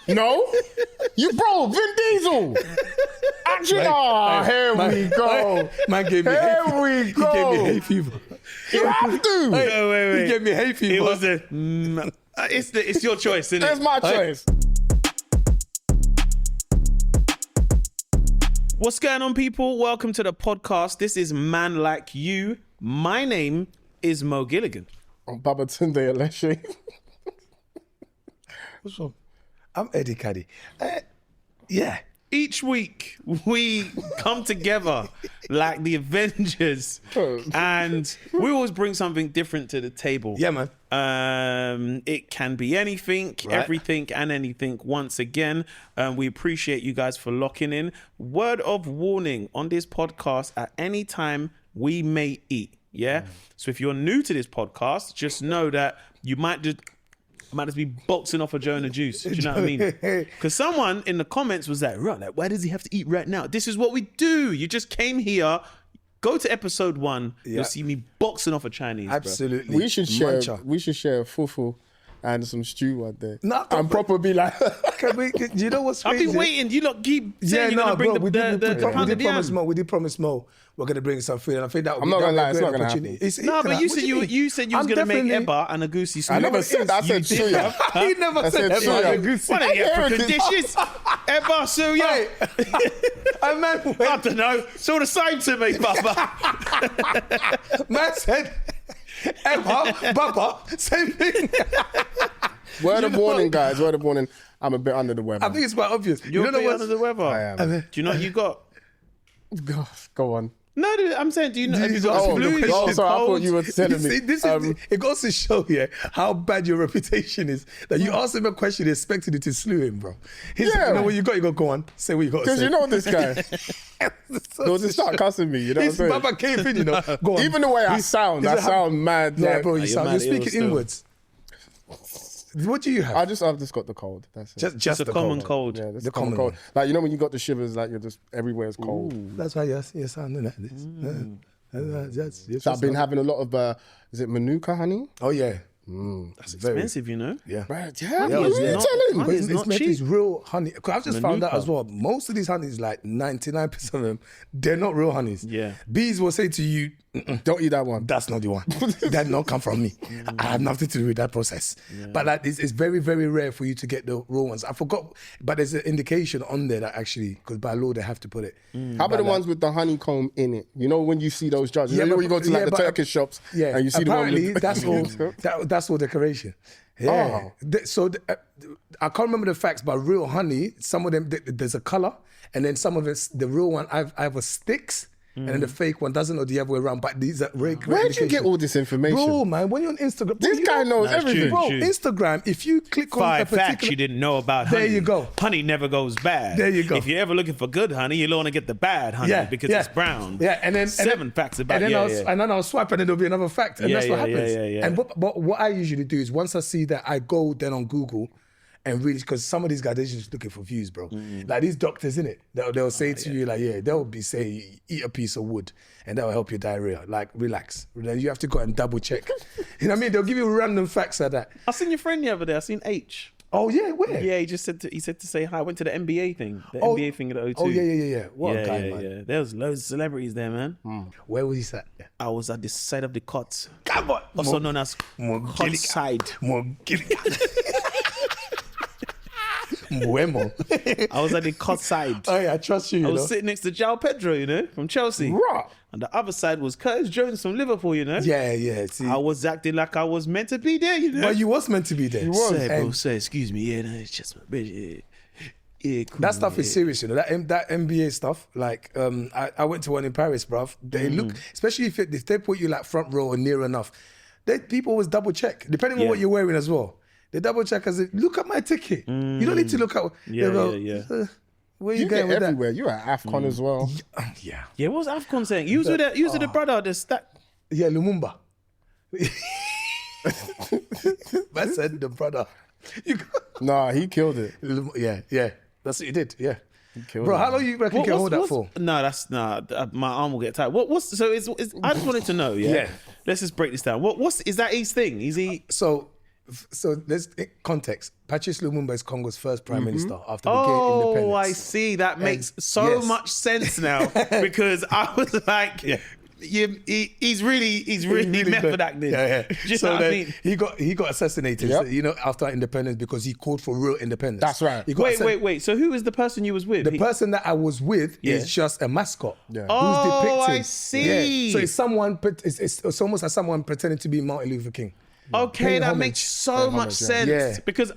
No, Vin Diesel. Actually, here we go. Man gave me Here hay we fever. go. He gave me hay fever. You have to. Wait. He gave me hay fever. It was it's your choice, isn't That's it? my choice. What's going on, people? Welcome to the podcast. This is Man Like You. My name is Mo Gilligan. I'm Babatunde Aleshe. What's wrong? I'm Eddie Caddy. Yeah. Each week, we come together like the Avengers, and we always bring something different to the table. Yeah, man. It can be anything, everything, and anything. Once again, we appreciate you guys for locking in. Word of warning on this podcast: at any time we may eat. Yeah. So if you're new to this podcast, just know that you might just be boxing off a Jonah juice. Do you know what I mean? Because someone in the comments was like, why does he have to eat right now? This is what we do. You just came here. Go to episode 1. You'll see me boxing off a Chinese. Absolutely. We should share. Mancha. We should share fufu and some stew one day. No, and proper be like. Do you know what's crazy? I've been waiting. You lot keep saying you're going to bring we did pounded promise yam. Mo. We did promise Mo we're going to bring some food, and I think that would I'm be not gonna lie, a it's great not gonna opportunity. happen. No, but you said you was going to make eba and a goosey stew. I never said that. I said suya. He never said said that. suya. What are you African dishes? Eba, suya. I meant I don't know. It's all the same to me, Baba. man said Emma, Baba, same thing. Word of warning, guys. Word of warning. I'm a bit under the weather. I think it's quite obvious. You're you don't know under the weather. I am. Do you know what you got? Go on. No, I'm saying, do you know? Have you got Oh, flu? oh, sorry, I thought cold? you were telling me. See, it goes to show how bad your reputation is. That you asked him a question, expected it to slew him, bro. You know what you got? You go on. Say what you got. Because you know this guy. They'll just start cussing me, you know what I'm His saying? Baba came in, you know. Go on. Even the way I sound mad. Yeah, like, bro, you're mad speaking still. inwards. What do you have? I've just got the cold. That's it. Just a the common cold. Yeah, that's The the common common cold. Like, you know when you got the shivers, like you're just everywhere's cold. That's why you're sounding like this. So I've been having a lot of is it Manuka honey? Oh yeah. That's expensive, you know? Yeah. Right, yeah. Yeah, What it's are you not- telling? honey is not It's cheap. real honey. Because I've just found out Manuka. as well, most of these honeys, like 99% of them, they're not real honeys. Yeah. Bees will say to you, Don't eat that one. that's not the one. That not come from me. I have nothing to do with that process. But like, it's very, very rare for you to get the raw ones. I forgot, but there's an indication on there that actually, because by law they have to put it. How about the ones with the honeycomb in it? You know when you see those jars? Yeah, you know but- when you go to like yeah, the but- Turkish shops Yeah, and you see the one apparently with that's all decoration. Yeah. Oh. I can't remember the facts, but real honey, some of them there's a color, and then some of it's the real one either sticks, and then the fake one doesn't, or the other way around. But these are very great. Where did you get all this information? Bro, man, when you're on Instagram, This guy knows That's everything. true. Bro, Instagram. If you click on a 5 facts particular, you didn't know about honey. There you go. Honey never goes bad. There you go. If you're ever looking for good honey, you'll only get the bad honey because it's brown. Yeah, and then 7 facts about and then yeah. and then I'll swipe, and then there'll be another fact, and Yeah, that's what yeah, happens. yeah. And but what I usually do is once I see that, I go then on Google and really, because some of these guys they're just looking for views, bro. Like these doctors, innit? They'll say to you like, they'll be say eat a piece of wood, and that'll help your diarrhea. Like relax. Then you have to go and double check. You know what I mean? They'll give you random facts like that. I seen your friend the other day. I seen H. Oh yeah, where? Yeah, he said to say hi. I went to the NBA thing. The NBA thing at O2. Oh yeah. What a guy, man. Yeah. There was loads of celebrities there, man. Where was he at? I was at the side of the cot, Come on. also known as cot side. Muemo. I was at the cot side. Oh yeah, I trust you. I You was know? sitting next to João Pedro, you know, from Chelsea. Right. And the other side was Curtis Jones from Liverpool, you know. Yeah. See, I was acting like I was meant to be there, you know. but you was meant to be there. Say, bro, And say, excuse me, yeah, no, it's just my bitch. Yeah, cool, that stuff yeah. is serious, you know. That NBA stuff. Like, I went to one in Paris, bruv. They look, especially if they put you like front row or near enough. People always double check, depending on what you're wearing as well. They double check as look at my ticket. You don't need to look at. Yeah. Where You you get going with everywhere. You're at AFCON as well. that? Yeah. Yeah, what was AFCON saying? You was with the brother, the stat. Yeah, Lumumba. That said the brother. You got, Nah, he killed it. yeah. That's what you did. Yeah. Killed Bro, it. how long you reckon you can hold that for? No, my arm will get tight. I just wanted to know, yeah? Yeah. Let's just break this down. Is that his thing? Is he? So So let's context. Patrice Lumumba is Congo's first prime minister after we gained independence. Oh, I see. That makes much sense now because I was like, he's really method acting. Yeah. Do you So know what I then mean? he got assassinated, after independence because he called for real independence. That's right. He got Wait. So who is the person you was with? The person that I was with is just a mascot. Yeah. Who's Oh, depicted. I see. Yeah. So it's someone. It's almost like someone pretending to be Martin Luther King. Okay, Paying that homage. makes so much sense. Yeah. Because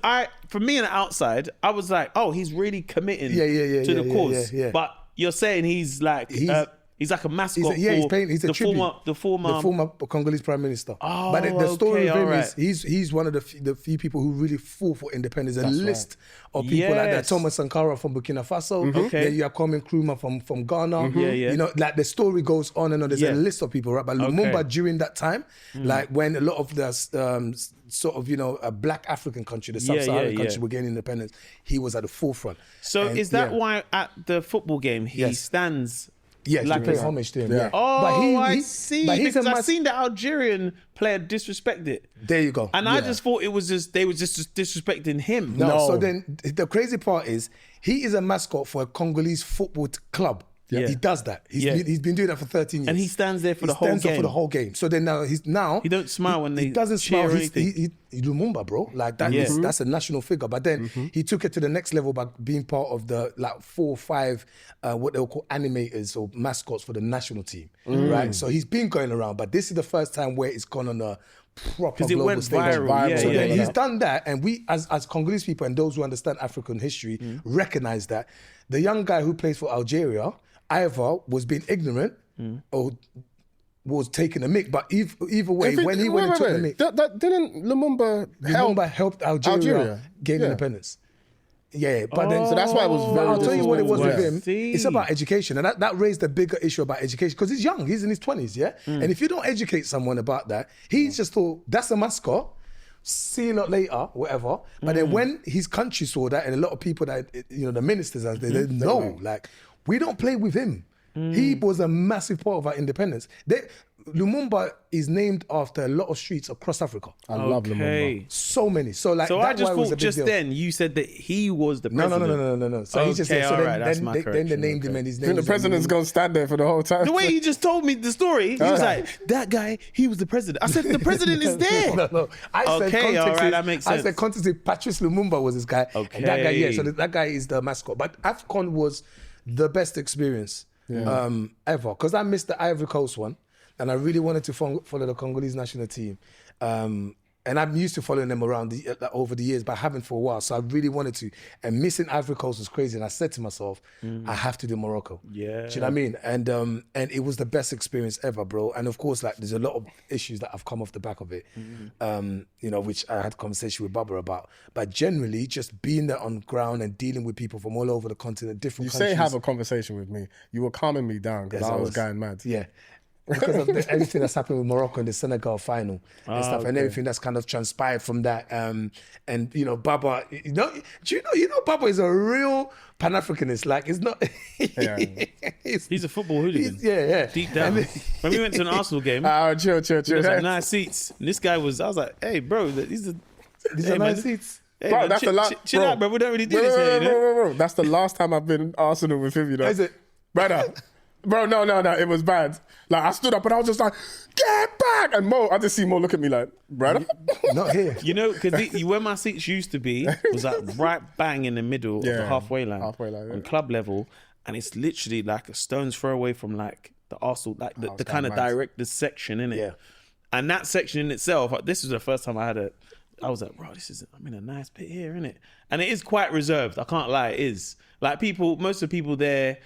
for me on the outside, I was like, oh, he's really committing to the cause. Yeah. But you're saying he's like he's like a mascot. He's a tribute. The former Congolese prime minister. Oh, but the story okay, of him alright. is he's one of the few people who really fought for independence. A list of people like that. Yes. Thomas Sankara from Burkina Faso. Okay. Then you have Kwame Nkrumah from Ghana. Yeah. You know, like the story goes on and on. There's a list of people, right? But Lumumba during that time, like when a lot of the sort of, a black African country, the sub-Saharan country were getting independence, he was at the forefront. So is that why at the football game he stands? Yes, like you pay homage to him. Yeah. Oh, but I see. But he's because I've seen the Algerian player disrespect it. There you go. And I just thought it was they were just disrespecting him. No. So then the crazy part is he is a mascot for a Congolese football club. Yeah. He does that. He's been doing that for 13 years. And he stands there for the whole game. He stands there for the whole game. So then he don't smile when they he doesn't cheer smile. or anything. He's Lumumba, bro. Like that that's a national figure. But then he took it to the next level by being part of the 4 or 5 what they'll call animators or mascots for the national team. Right. So he's been going around, but this is the first time where it's gone on a proper global went stage. viral. So then he's done that, and we as Congolese people and those who understand African history recognize that the young guy who plays for Algeria either was being ignorant or was taking a mick. But either way, when he went and took the mick... Didn't Lumumba helped Algeria gain independence. Yeah, but then... So that's why it was very... I'll tell you what it was with him. See. It's about education. And that raised a bigger issue about education. Because he's young. He's in his 20s, yeah? And if you don't educate someone about that, he just thought, that's a mascot. See you lot later, whatever. But then when his country saw that, and a lot of people that, the ministers, they didn't know, like... We don't play with him. He was a massive part of our independence. Lumumba is named after a lot of streets across Africa. I love Lumumba. So many. So I just thought just then you said that he was the president. No. So he just said, then they named him and his name. The president's going to stand there for the whole time. The way he just told me the story, he was like, that guy, he was the president. I said, the president is there. No. That makes sense. I said context is Patrice Lumumba was this guy. Okay. And that guy, so that guy is the mascot. But AFCON was the best experience ever. Because I missed the Ivory Coast one. And I really wanted to follow the Congolese national team. And I'm used to following them around over the years, but I haven't for a while. So I really wanted to. And missing Ivory Coast was crazy. And I said to myself, I have to do Morocco. Yeah. Do you know what I mean? And it was the best experience ever, bro. And of course, there's a lot of issues that have come off the back of it, which I had a conversation with Baba about. But generally, just being there on ground and dealing with people from all over the continent, different countries. You say have a conversation with me. You were calming me down because I was going mad. Yeah. Because of everything that's happened with Morocco in the Senegal final and stuff, and everything that's kind of transpired from that. And Baba, do you know Baba is a real Pan-Africanist? Like, it's not. He's a football hooligan. Yeah. Deep down. When we went to an Arsenal game, chill. There was nice seats. And this guy I was like, hey, bro, these are nice seats. Hey, bro, man, that's the last. Chill out, bro. We don't really do this here, bro. That's the last time I've been in Arsenal with him, Is it? Brother. Bro, no, it was bad. Like, I stood up and I was just like, get back! And I just see Mo look at me like, brother? Not here. Because where my seats used to be was like right bang in the middle of the halfway line. On club level. And it's literally like a stone's throw away from like the Arsenal, like the kind of director's section, innit? Yeah. And that section in itself, this was the first time I was like, bro, I'm in a nice bit here, innit? And it is quite reserved. I can't lie, it is. Like most of the people there,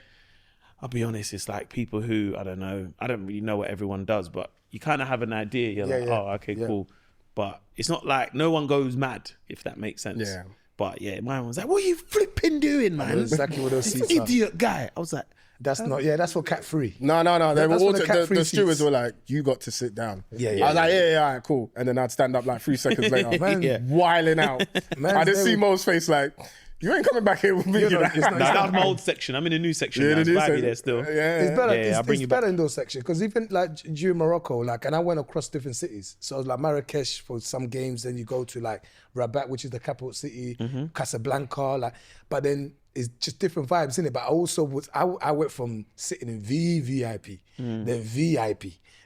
I'll be honest, it's like people who, I don't know, I don't really know what everyone does, but you kind of have an idea. You're oh, okay, cool. But it's not like no one goes mad, if that makes sense. Yeah. But mine was like, what are you flipping doing, man? That's exactly what those seats are. Idiot guy. I was like, that's for cat free. No. They were all the stewards were like, you got to sit down. I was like, all right, cool. And then I'd stand up like 3 seconds later, wiling out. I didn't see Mo's face like, You ain't coming back here with me. You know, you it's know? not- Nah, that was my old section. I'm in a new section. Yeah, now. It's it is, vibey there still. Yeah. It's better. Yeah, I'll bring it's you better in those sections because even like during Morocco, like, and I went across different cities. So like Marrakesh for some games, then you go to like Rabat, which is the capital city, Casablanca, like. But then it's just different vibes in it. But I also I went from sitting in VVIP, then VIP.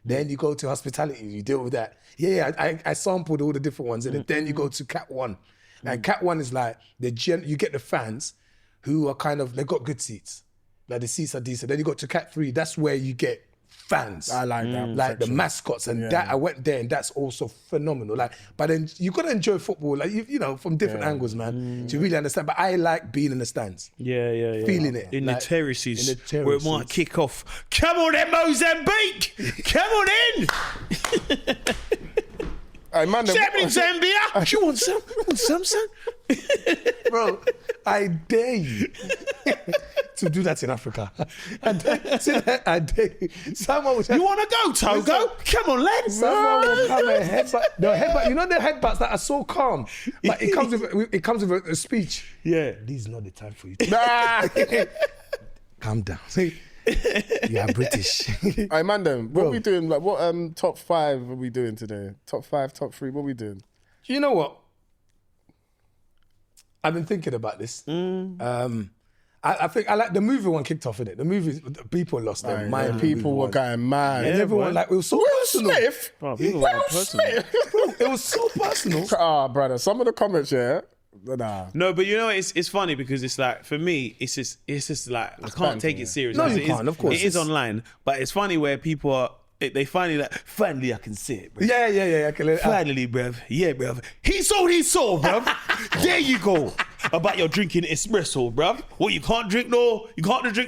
Then you go to hospitality, you deal with that. Yeah, I sampled all the different ones, and then you go to Cat 1. And Cat 1 is like you get the fans who are kind of, they got good seats. Like the seats are decent. Then you go to Cat 3, that's where you get fans. I like that Like the section. mascots, and that I went there, and that's also phenomenal. Like, but then you gotta enjoy football, like you know, from different angles, man, to really understand. But I like being in the stands. Yeah. Feeling it. In like, the terraces. in the Where it might terraces. kick off. Come on then, Mozambique! Come on in! Hey, man, Champion Zambia! You want some? You want some, son? Bro, I dare you to do that in Africa. I dare you. Someone would You want to go, Togo? Come on, lads. Someone will come and headbutt. No, headbutt. You know the headbutts that are so calm, but it comes with a speech. Yeah. This is not the time for you. Nah. Calm down. You are British. Hey, man, then, what Bro. we doing? Like, what top 5 are we doing today? Top 5, top 3, what we doing? You know what? I've been thinking about this. I think I like the movie one kicked off in it. The movie, people lost their mind. Yeah, people were going mad. And everyone, boy. like, it was so Will personal. Smith? Oh, people were personal. It was so personal. Ah, brother, some of the comments, yeah. Nah. No, but you know, it's funny because it's like, for me, it's just like, I can't take it seriously. No, you It is- can't, of course. It is online, but it's funny where people are, they finally like, finally I can see it, bro. Yeah. Finally, bruv. Yeah, bruv. He sold, bruv. There you go. About your drinking espresso, bruv. Well, you can't drink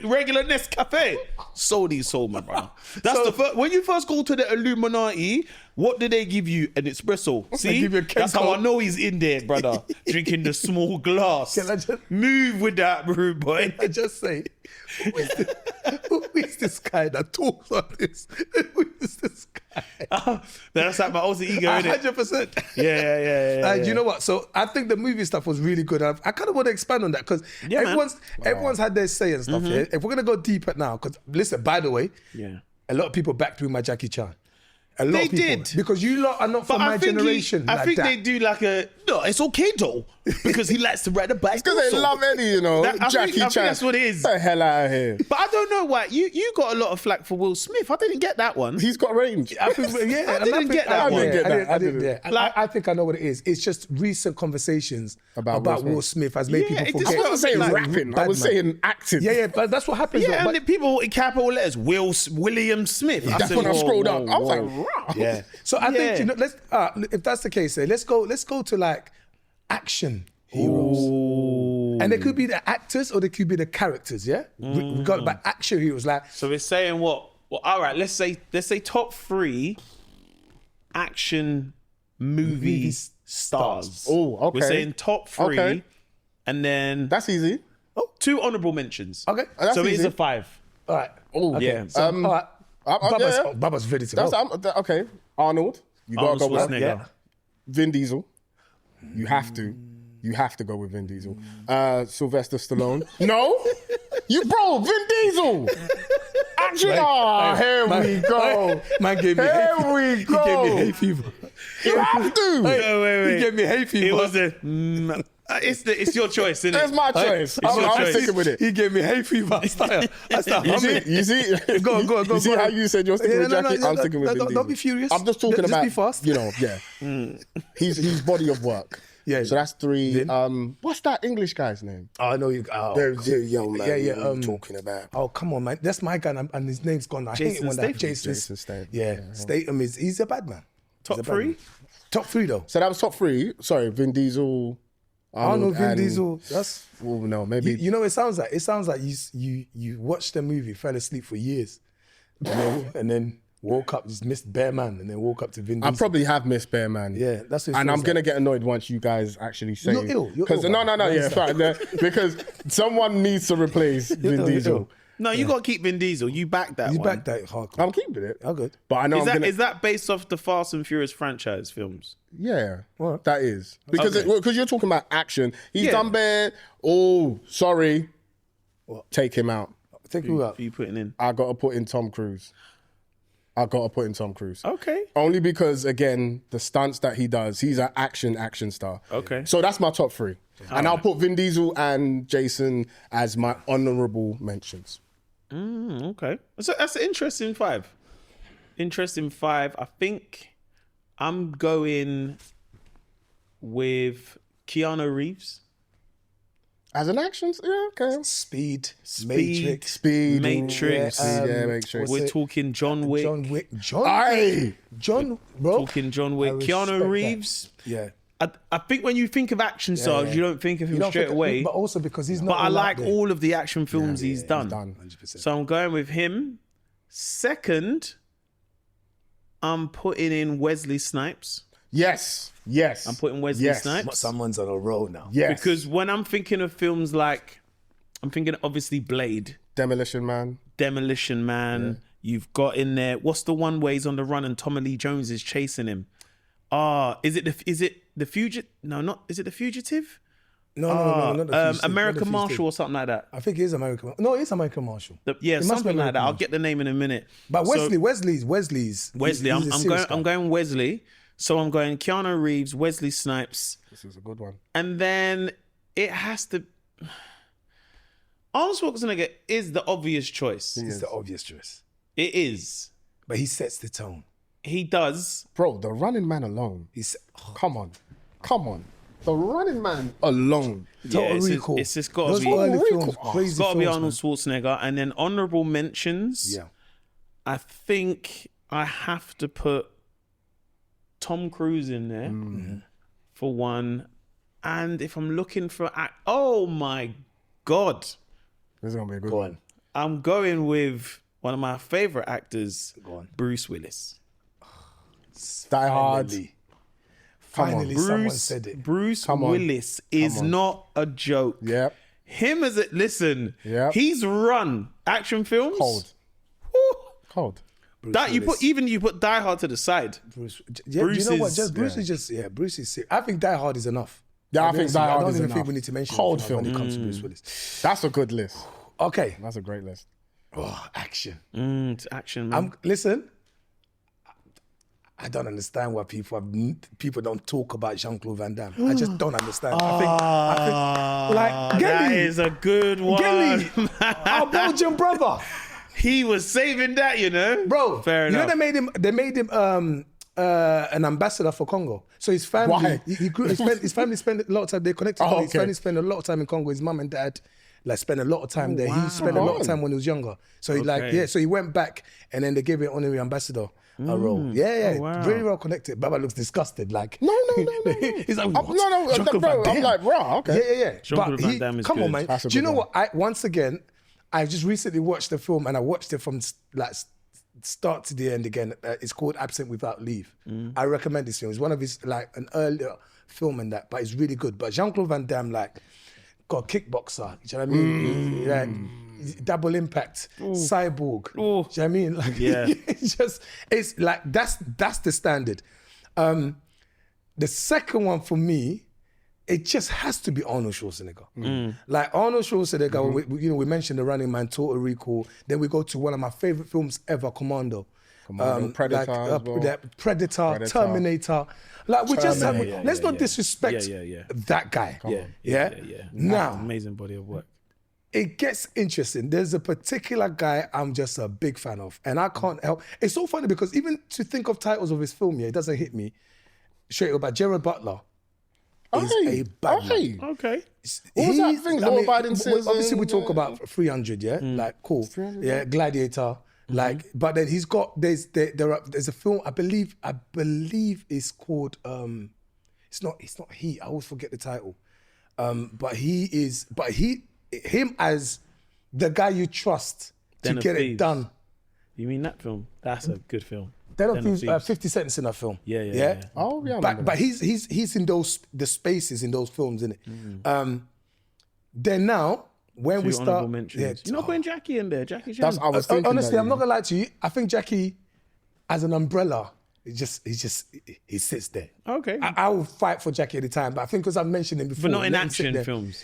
regular Nescafe. Sold, my brother. That's the first. When you first go to the Illuminati, what do they give you? An espresso. See? give you a That's how I Kenko. know he's in there, brother. Drinking the small glass. Can I just- Move with that, rude boy. I just say, who is this guy that talks like this? Who is this guy? That's like my alter ego, innit? 100%. Yeah. Do you know what? So I think the movie stuff was really good. I kind of want to expand on that because Yeah, man. everyone's had their say and stuff. Yeah? If we're gonna go deeper now, because listen, by the way, Yeah. a lot of people backed me with my Jackie Chan. A lot They of people, did. because you lot are not from my generation. I think they do like a, no, it's okay though, because he likes to ride a bike. Because they also. love Eddie, you know. I Jackie think Chan. that's what it is. Get the hell out of here. But I don't know why. You got a lot of flack for Will Smith. I didn't get that one. He's got range. I think, I didn't get that one. I didn't. I think I know what it is. It's just recent conversations About about Will Will Smith has made Yeah, people it forget. just I wasn't saying Like, rapping. I bad was man. saying acting. Yeah, but that's what happens. Yeah, though. and the people in capital letters, William Smith. That's when I scrolled up. I was like, wow. Yeah. So I think, Yeah. you know, let's if that's the case, let's go to like action heroes. And they could be the actors or they could be the characters, yeah? We got about action heroes, like So we're saying what? Well, all right. Let's say top 3 action movie stars. Oh, okay. We're saying top 3, Okay. and then That's easy. 2 honourable mentions. Okay. That's so it is easy. a 5. all right. Oh, Okay. yeah. So, all right. Baba's, yeah. Baba's ready to That's go. okay. Arnold. You gotta Arnold go with Schwarzenegger. Yeah. Vin Diesel. You have to. You have to go with Vin Diesel. Sylvester Stallone. No, Vin Diesel. Actually, here we go. Man gave me Here hay we He gave me go. hay fever. You have to. Wait. He gave me hay fever. It was it's your choice, isn't it? That's my choice. your I'm choice. sticking with it. He gave me hay fever. I start humming. You see? Go on. You see go how on. you said you're sticking with Jackie? I'm sticking with Vin Diesel. Don't be furious. I'm just talking Just about, be fast. you know, yeah. He's body of work. Yeah. So that's 3. Then? What's that English guy's name? Oh, I know you. Oh, Yo, man. Yeah. What are you talking about? Oh, come on, man. That's my guy, and his name's gone. I hate it Jason when that Statham. Jason Statham. Yeah, Statham he's a bad man. Top He's a bad 3? man. Top 3 though. So that was top 3. Sorry, Vin Diesel. Arnold, Vin and- Diesel. That's Well, no, maybe. you know. It sounds like you watched the movie, fell asleep for years, and then woke up, just missed Bear Man, and then woke up to Vin I Diesel. probably have missed Bear Man. Yeah, that's what it And I'm feels gonna get annoyed once you guys actually say. You're ill. You're Because ill, no, man. yeah, fact, because someone needs to replace Vin ill, you're Diesel. ill. No, you got to keep Vin Diesel. You back that You one. back that hardcore. I'm keeping it. Oh, good. But I know Is that based off the Fast and Furious franchise films? Yeah, Well, that is. Because you're talking about action. He's Yeah. done bad. Oh, sorry. Take him out. Take who out? Who you putting in? I got to put in Tom Cruise. Okay. Only because, again, the stunts that he does, he's an action star. Okay. So that's my top 3. And I'll put Vin Diesel and Jason as my honourable mentions. Okay. So that's an interesting 5. I think I'm going with Keanu Reeves. As an action, yeah, okay. Speed. Matrix. Matrix. We're talking John Wick. John, bro. Talking John Wick. I respect Keanu that. Reeves. Yeah. I think when you think of action stars, you don't think of him straight away. But also because he's not. But I like there. all of the action films he's done. 100%. So I'm going with him. Second, I'm putting in Wesley Snipes. Yes. I'm putting Wesley Snipes. Someone's on a roll now. Yes. Because when I'm thinking of films like, I'm thinking obviously Blade, Demolition Man. You've got in there, what's the one where he's on the run and Tommy Lee Jones is chasing him? Is it the Fugitive? No, not, is it the Fugitive? No, not the Fugitive, American not the Marshal Fugitive. or something like that. I think it is American. No, it's American Marshal. Yeah, It must be something like American that. I'll Marshal. get the name in a minute. But So- Wesley's. Wesley. I'm going Wesley. So I'm going Keanu Reeves, Wesley Snipes, This is a good one. and then it has to. Arnold Schwarzenegger is the obvious choice. It's the obvious choice. It is. But he sets the tone. He does. Bro, the Running Man alone. He's Come on. The Running Man alone. Total Recall. It's just got to Those be. early films, Oh, crazy It's got to be films, Arnold Schwarzenegger, and then honourable mentions. man. I think I have to put Tom Cruise in there for one, and if I'm looking for, oh my god, This is going to be a good Go one. on. I'm going with one of my favorite actors, Go on. Bruce Willis. Die Hard. Finally, someone Bruce, said it. Bruce on. Willis is not a joke. Yep. Him as it. Listen, Yep. he's run action films. Cold. Woo. Cold. That you put Die Hard to the side. Bruce. Bruce you know what? is- Just Bruce is just Bruce is sick. I think Die Hard is enough. Yeah, I think Die I Hard don't is even enough. think we need to mention Cold anything else film. when it comes to Bruce Willis. That's a good list. Okay. That's a great list. Oh, action. It's action, man. Listen. I don't understand why people don't talk about Jean-Claude Van Damme. I just don't understand. I think like that Gelly, is a good one. Gelly, our Belgian brother, He was saving that, bro. Fair you enough. know they made him an ambassador for Congo. So his family, Why? he grew, his family spent a lot of time. They connected. Oh, His okay. family spent a lot of time in Congo. His mum and dad spent a lot of time there. wow. He spent a lot of time when he was younger. So he Okay. so he went back and then they gave him honorary ambassador a role. Yeah, Oh, wow. very well connected. Baba looks disgusted. Like No. he's like, I'm, what? no, Jean-Claude bro. Van I'm Damme. like, bro, okay. Yeah. Jean-Claude But Van Damme is come on, good. man. That's a Do you good know one. what? Once again, I just recently watched the film and I watched it from start to the end again. It's called Absent Without Leave. I recommend this film. It's one of his an earlier film and that, but it's really good. But Jean-Claude Van Damme, got a kickboxer. Do you know what I mean? Like, double impact, cyborg. Do you know what I mean? Like, Yeah. it's like that's the standard. The second one for me, it just has to be Arnold Schwarzenegger. Like Arnold Schwarzenegger, we mentioned The Running Man, Total Recall. Then we go to one of my favorite films ever, Commando. Predator as well. Predator, Terminator. Like we just have, let's not disrespect Yeah. that guy. Yeah. Now Amazing body of work. it gets interesting. There's a particular guy I'm just a big fan of, and I can't help. It's so funny because even to think of titles of his film, it doesn't hit me straight up. But Gerard Butler is a bad man. Okay. What was that thing? Law Abiding Citizen? Obviously, we talk about 300, yeah, like cool, 300, yeah, Gladiator, like. But then he's got there's a film I believe it's called it's not Heat. I always forget the title. But him as the guy you trust Den to of get it Thieves. done. You mean that film? That's a good film. Den of Den of Thieves, Thieves. 50 Cent's in that film. Yeah. Oh, yeah. I remember But he's in the spaces in those films, innit? Then now when we Honourable start, mentions. You're not putting Jackie in there. Jackie Chan. That's I was thinking. honestly, that, I'm not gonna lie to you. I think Jackie, as an umbrella, he sits there. Okay. I will fight for Jackie at the time, but I think because I've mentioned him before, but not in let him sit action there. films.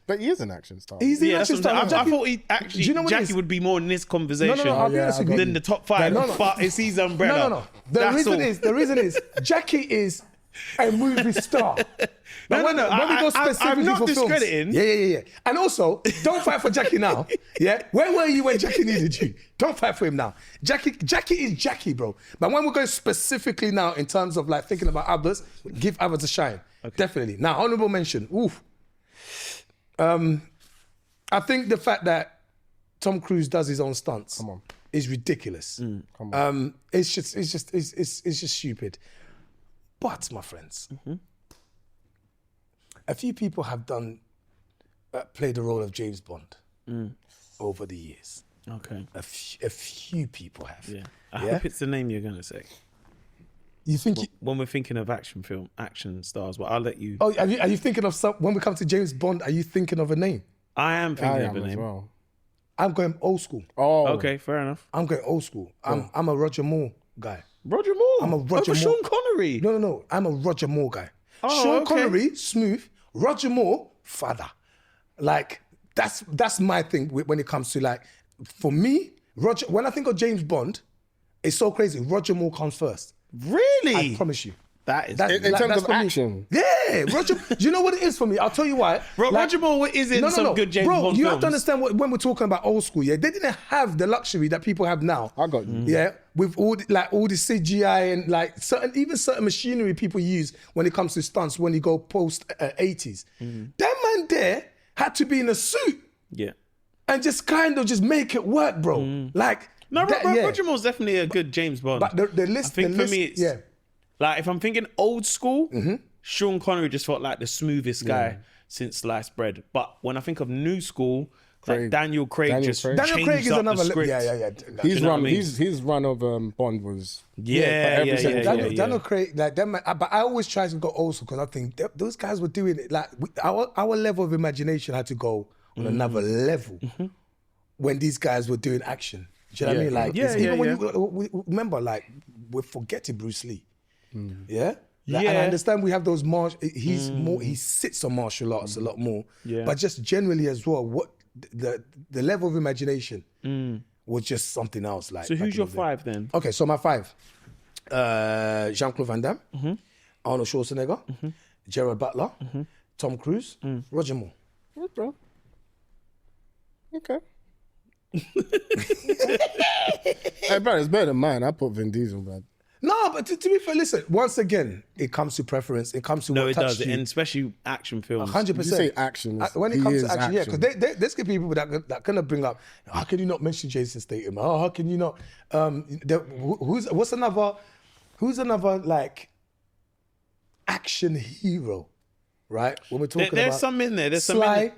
But he is an action star. He's the Yeah, action that's what star. I'm saying. I Jackie- thought he actually Do you know what it Jackie is? would be more in this conversation I'll be yeah, honest with I you. than the top five. No, no. But it's his umbrella. No. The That's reason all. is Jackie is a movie star. But when we go specifically I'm not for films, discrediting. Yeah. And also, don't fight for Jackie now. Yeah, where were you when Jackie needed you? Don't fight for him now. Jackie is Jackie, bro. But when we go specifically now in terms of like thinking about others, give others a shine. Definitely. Now, honourable mention. Oof. I think the fact that Tom Cruise does his own stunts is ridiculous. It's just stupid. But my friends, a few people have played the role of James Bond over the years. Okay. A few people have. Yeah. I hope it's the name you're gonna say. You think? When we're thinking of action stars, well, I'll let you. Are you thinking of some? When we come to James Bond, are you thinking of a name? I am I thinking am of a as name. well. I'm going old school. Oh, Okay, fair enough. I'm going old school. I'm a Roger Moore guy. Roger Moore. I'm a Roger Over Moore. Sean Connery. No. I'm a Roger Moore guy. Oh, Sean okay. Connery, smooth. Roger Moore, father. Like that's my thing when it comes to like, for me, Roger. When I think of James Bond, it's so crazy. Roger Moore comes first. Really? I promise you. That is. in terms that's of for me. action. Yeah, Roger. Do you know what it is for me? I'll tell you why. Roger Moore is in some good James Bond you films. have to understand when we're talking about old school. Yeah, they didn't have the luxury that people have now. I got you. Yeah, with all the CGI and like certain machinery people use when it comes to stunts when you go post 80s. That man there had to be in a suit Yeah. and just kind of just make it work, bro. Like No, yeah. Roger Moore's definitely a good James Bond. But the list, I think the for list, me, it's yeah. like if I'm thinking old school, Sean Connery just felt like the smoothest guy since sliced bread. But when I think of new school, like Daniel Craig Daniel just Craig. Daniel changed Craig is up another. the script. Yeah. His you know run, what I mean? his run of Bond was Yeah. Daniel Craig, like them, but I always try to go old school because I think those guys were doing it. Like our level of imagination had to go on another level when these guys were doing action. Do you know what I mean? Like even when you remember, like we're forgetting Bruce Lee. Yeah. Like, and I understand we have those he sits on martial arts a lot more. Yeah. But just generally as well, what the level of imagination was just something else. Like So back who's in your the day. five then? Okay, so my five. Jean-Claude Van Damme, Arnold Schwarzenegger, Gerard Butler, Tom Cruise, Roger Moore. What, bro? Okay. Hey, bro, it's better than mine. I put Vin Diesel, man. No, but to be fair, listen, once again, it comes to preference. It comes to No, what it touched does, you. and especially action films. 100%. You say action. When it he comes is to action, yeah, because there's gonna be people that kind of bring up, how can you not mention Jason Statham? Oh, how can you not? Who's another like action hero, right? When we're talking There's about some in there. There's some Sly,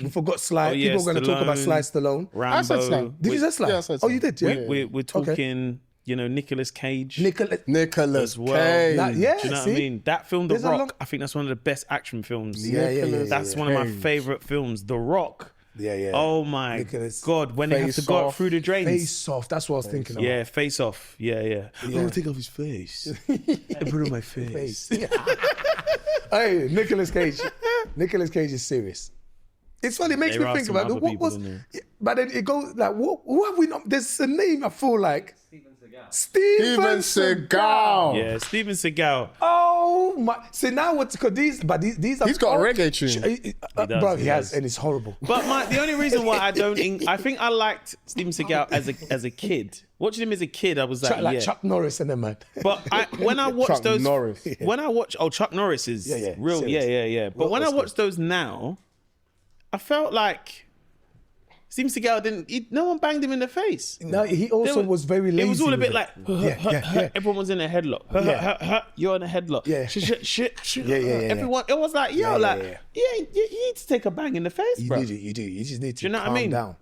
we forgot Sly. Oh, yeah, People are going to talk about Sly Stallone. I said Sly. Rambo. Did you say Sly? Yeah, I said Oh, Sly. you did, yeah. We're talking, Nicolas Cage. Nicolas as well. Yeah, Cage. Do you know what I see? mean? That film, The There's a Rock, long- I think that's one of the best action films. Yeah. That's one of my favorite films. The Rock. Yeah. Oh my Nicolas. God, when they have to Face go up Off. through the drains. Face Off. That's what I was thinking of. Yeah, Face Off. Yeah. Yeah. take off his face. I put on my face. Hey, Nicolas Cage. Nicolas Cage is serious. It's funny. It makes There me are think some about other what people was. in there. Yeah, but then it goes like, what have we not? There's a name I feel like. Steven Seagal. Yeah, Steven Seagal. Oh my! See now what? Because these are. He's got a reggae tune. Bro, he he has, does. and it's horrible. But the only reason why I don't, I think I liked Steven Seagal as a kid. Watching him as a kid, I was like, Chuck Norris and them man. But when I watch Chuck those, Norris. when I watch, Chuck Norris is Yeah, real, serious. yeah. But when I Oscar. watch those now, I felt like Steven Seagal no one banged him in the face. No, he also was very lazy. It was all a with bit it. like, Yeah. everyone was in a headlock. You're in a headlock. Yeah. Yeah. Everyone, it was like, yo, you need to take a bang in the face, You bro. do. You just need to you know what I calm mean? down.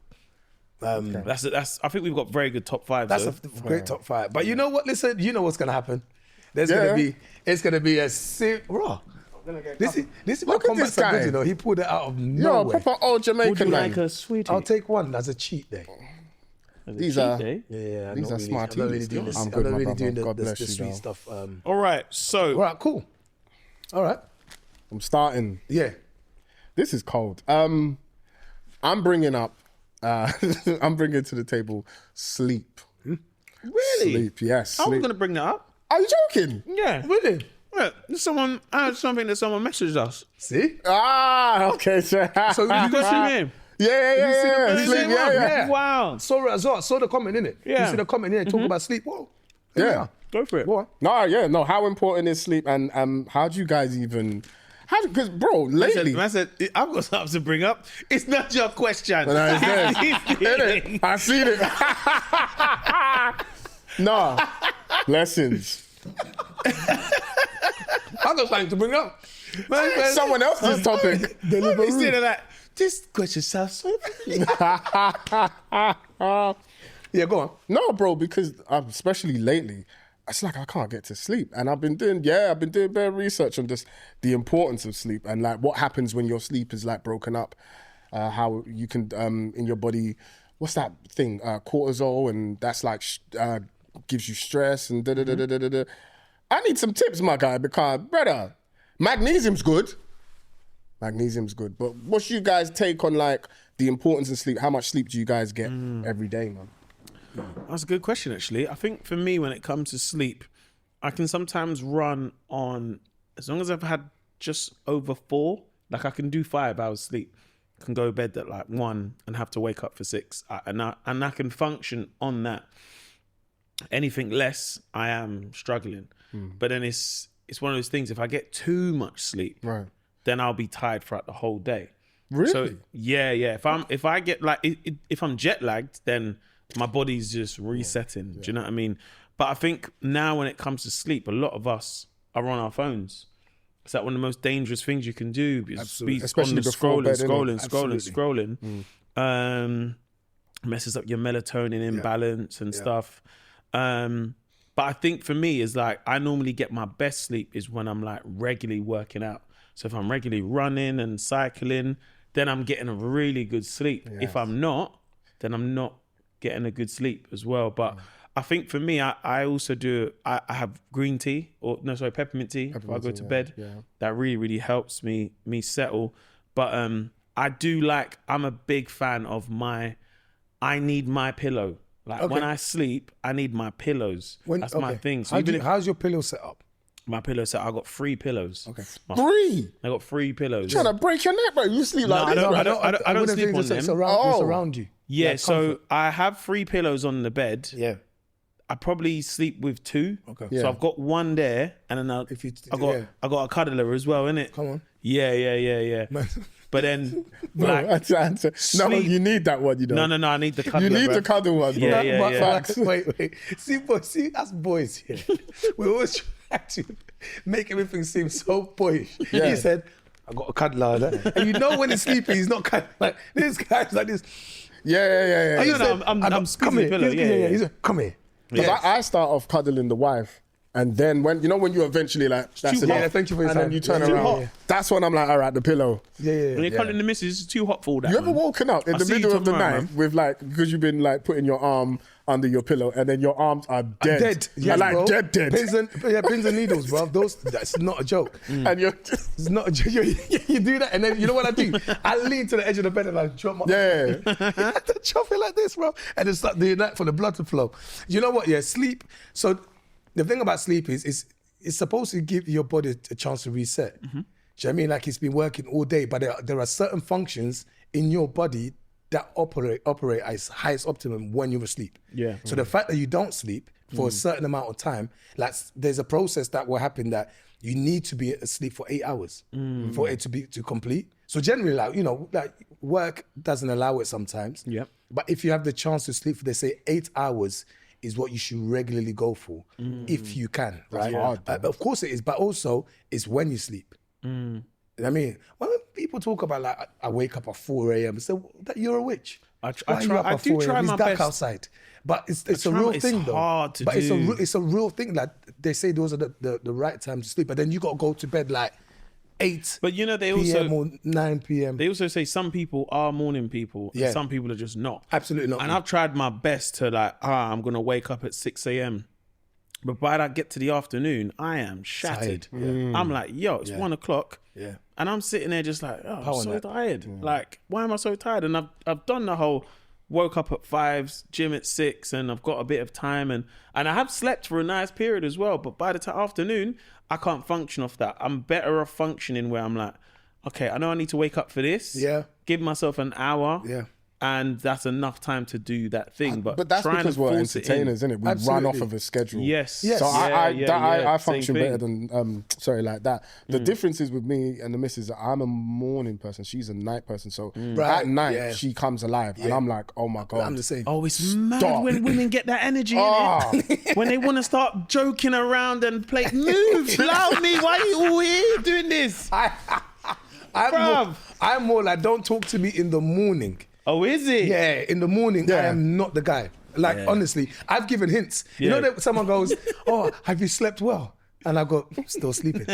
That's. I think we've got very good top five. That's though. a great top five. But you know what? Listen, you know what's gonna happen. It's gonna be a raw. This is my Look at combat this guy. good, you know. He pulled it out of Yo, nowhere. proper old Would you Jamaican man. like a sweetie? I'll take one as a cheat day. These are Yeah, these are smart I'm not really teas. doing this. I'm I'm good, not my really brother. doing God the bless you, sweet though. stuff. All right, so All right, cool. All right. I'm starting. Yeah. This is cold. I'm bringing up. I'm bringing to the table sleep. really, Sleep, yes. I was Sleep. going to bring that up. Are you joking? Yeah, Really? yeah. Someone, I had something that someone messaged us. See? Ah, okay. So So You guys see me? yeah. the Sleep, same yeah, one? yeah. Yeah. Wow. Saw it as well. Saw the comment in it. Yeah. You see the comment here talk about sleep. Whoa. Here we Yeah. are. Go for it. Go on. No, yeah, no. How important is sleep, and how do you guys even? Because, bro, lately. I said, I've got something to bring up. It's not your question. No, it's good. Innit? I seen it. No, lessons. I got something to bring up. Someone else's topic. Instead of that, this question sounds so Yeah, go on. No, bro, because especially lately, it's like I can't get to sleep, and I've been doing bare research on just the importance of sleep and like what happens when your sleep is like broken up, how you can in your body, what's that thing, cortisol, and that's like gives you stress and da da da da da da. I need some tips, my guy, because brother, magnesium's good. Magnesium's good, but what's you guys' take on like the importance of sleep? How much sleep do you guys get every day, man? That's a good question, actually. I think for me, when it comes to sleep, I can sometimes run on, as long as I've had just over 4, like I can do 5 hours sleep, can go to bed at like 1 and have to wake up for 6. And I can function on that. Anything less, I am struggling. But then it's one of those things, if I get too much sleep, Right. then I'll be tired throughout the whole day. Really? So yeah. If I get like if I'm jet lagged, then my body's just resetting. Do you know what I mean? But I think now when it comes to sleep, a lot of us are on our phones. It's like one of the most dangerous things you can do. Absolutely. Be Especially on the before bed, innit? scrolling. Messes up your melatonin imbalance and stuff. But I think for me is like I normally get my best sleep is when I'm like regularly working out. So if I'm regularly running and cycling, then I'm getting a really good sleep. If I'm not, then I'm not getting a good sleep as well. But I think for me, I also do, I have green tea peppermint tea before I go to bed. Yeah. That really, really helps me settle. But I do like, I'm a big fan of I need my pillow. Like when I sleep, I need my pillows. That's my thing. So How's your pillow set up? my pillow set, I got 3 pillows. Okay. 3? I got 3 pillows. Trying to break your neck, bro. You sleep like this. I don't sleep on them. It's around you. Yeah, Like so comfort. I have 3 pillows on the bed. Yeah. I probably sleep with 2. Okay. Yeah. So I've got 1 there, and then I got a cuddler as well, innit? Come on. Yeah. But then, like, No, sleep- you need that one, you know. no, I need the cuddler. You need bro. the cuddle one, bro. Yeah. Wait. See, us boys here. We always try to make everything seem so boyish. Yeah. He said, I got a cuddler. And you know when he's sleeping, he's not cuddling. Like, this guy's like this. Yeah. No, no, I'm squeezing the pillow. Yeah. He's like, come here. 'Cause I start off cuddling the wife, and then when you eventually like that's too enough, hot. Thank you for your and then time. you turn Yeah, around. yeah. That's when I'm like, all right, the pillow. When you're cuddling the missus, it's too hot for all that. You ever man. woken up in I the see you middle of the tomorrow, night with like because you've been like putting your arm under your pillow, and then your arms are dead, Dead. Yeah, like bro. dead. Pins and needles, bro. That's not a joke. And you're just, It's not a joke. You do that, and then you know what I do? I lean to the edge of the bed and I drop my to chop it like this, bro, and then start doing that for the blood to flow. You know what? Yeah, sleep. So the thing about sleep is it's supposed to give your body a chance to reset. Do you know what I mean? Like it's been working all day, but there are certain functions in your body that operate at its highest optimum when you're asleep. Yeah. So the fact that you don't sleep for a certain amount of time, like there's a process that will happen that you need to be asleep for 8 hours for it to complete. So generally, like work doesn't allow it sometimes. Yep. But if you have the chance to sleep for, they say 8 hours is what you should regularly go for if you can, right? hard, Of course it is, but also it's when you sleep. I mean, when people talk about like I wake up at 4 a.m. so that you're a witch. I Why are you up at 4 a.m.? my It's dark best. outside, but it's a try real my- thing it's though. hard to but do. it's a real thing. Like they say, those are the right times to sleep. But then you got to go to bed like 8 But you know, they p.m. also or 9 p.m. they also say some people are morning people, and Yeah. some people are just not. Absolutely not. And I've tried my best to like, I'm gonna wake up at 6 a.m. But by that get to the afternoon, I am shattered. Tired, I'm like, yo, it's 1 o'clock. Yeah. And I'm sitting there just like, oh, I'm Power so nap. tired. Like, why am I so tired? And I've done the whole woke up at 5, gym at 6, and I've got a bit of time, and I have slept for a nice period as well. But by the time afternoon, I can't function off that. I'm better off functioning where I'm like, okay, I know I need to wake up for this. Yeah. Give myself an hour. Yeah. And that's enough time to do that thing. But that's trying because to we're force it in- entertainers, isn't it? We run Absolutely. off of a schedule. Yes. Yes. So I Same function thing. better than like that. The difference is with me and the missus that I'm a morning person. She's a night person. So Right, at night yeah. she comes alive, and I'm like, oh my god. I'm the same. Oh, it's mad Stop. when women get that energy Ah. in it. When they want to start joking around and play, move, allow me. Why are you all here doing this? I'm more like, don't talk to me in the morning. Oh, is it? Yeah, in the morning, I Yeah. am not the guy. Like, honestly, I've given hints. You know Yeah. that someone goes, oh, have you slept well? And I go, still sleeping.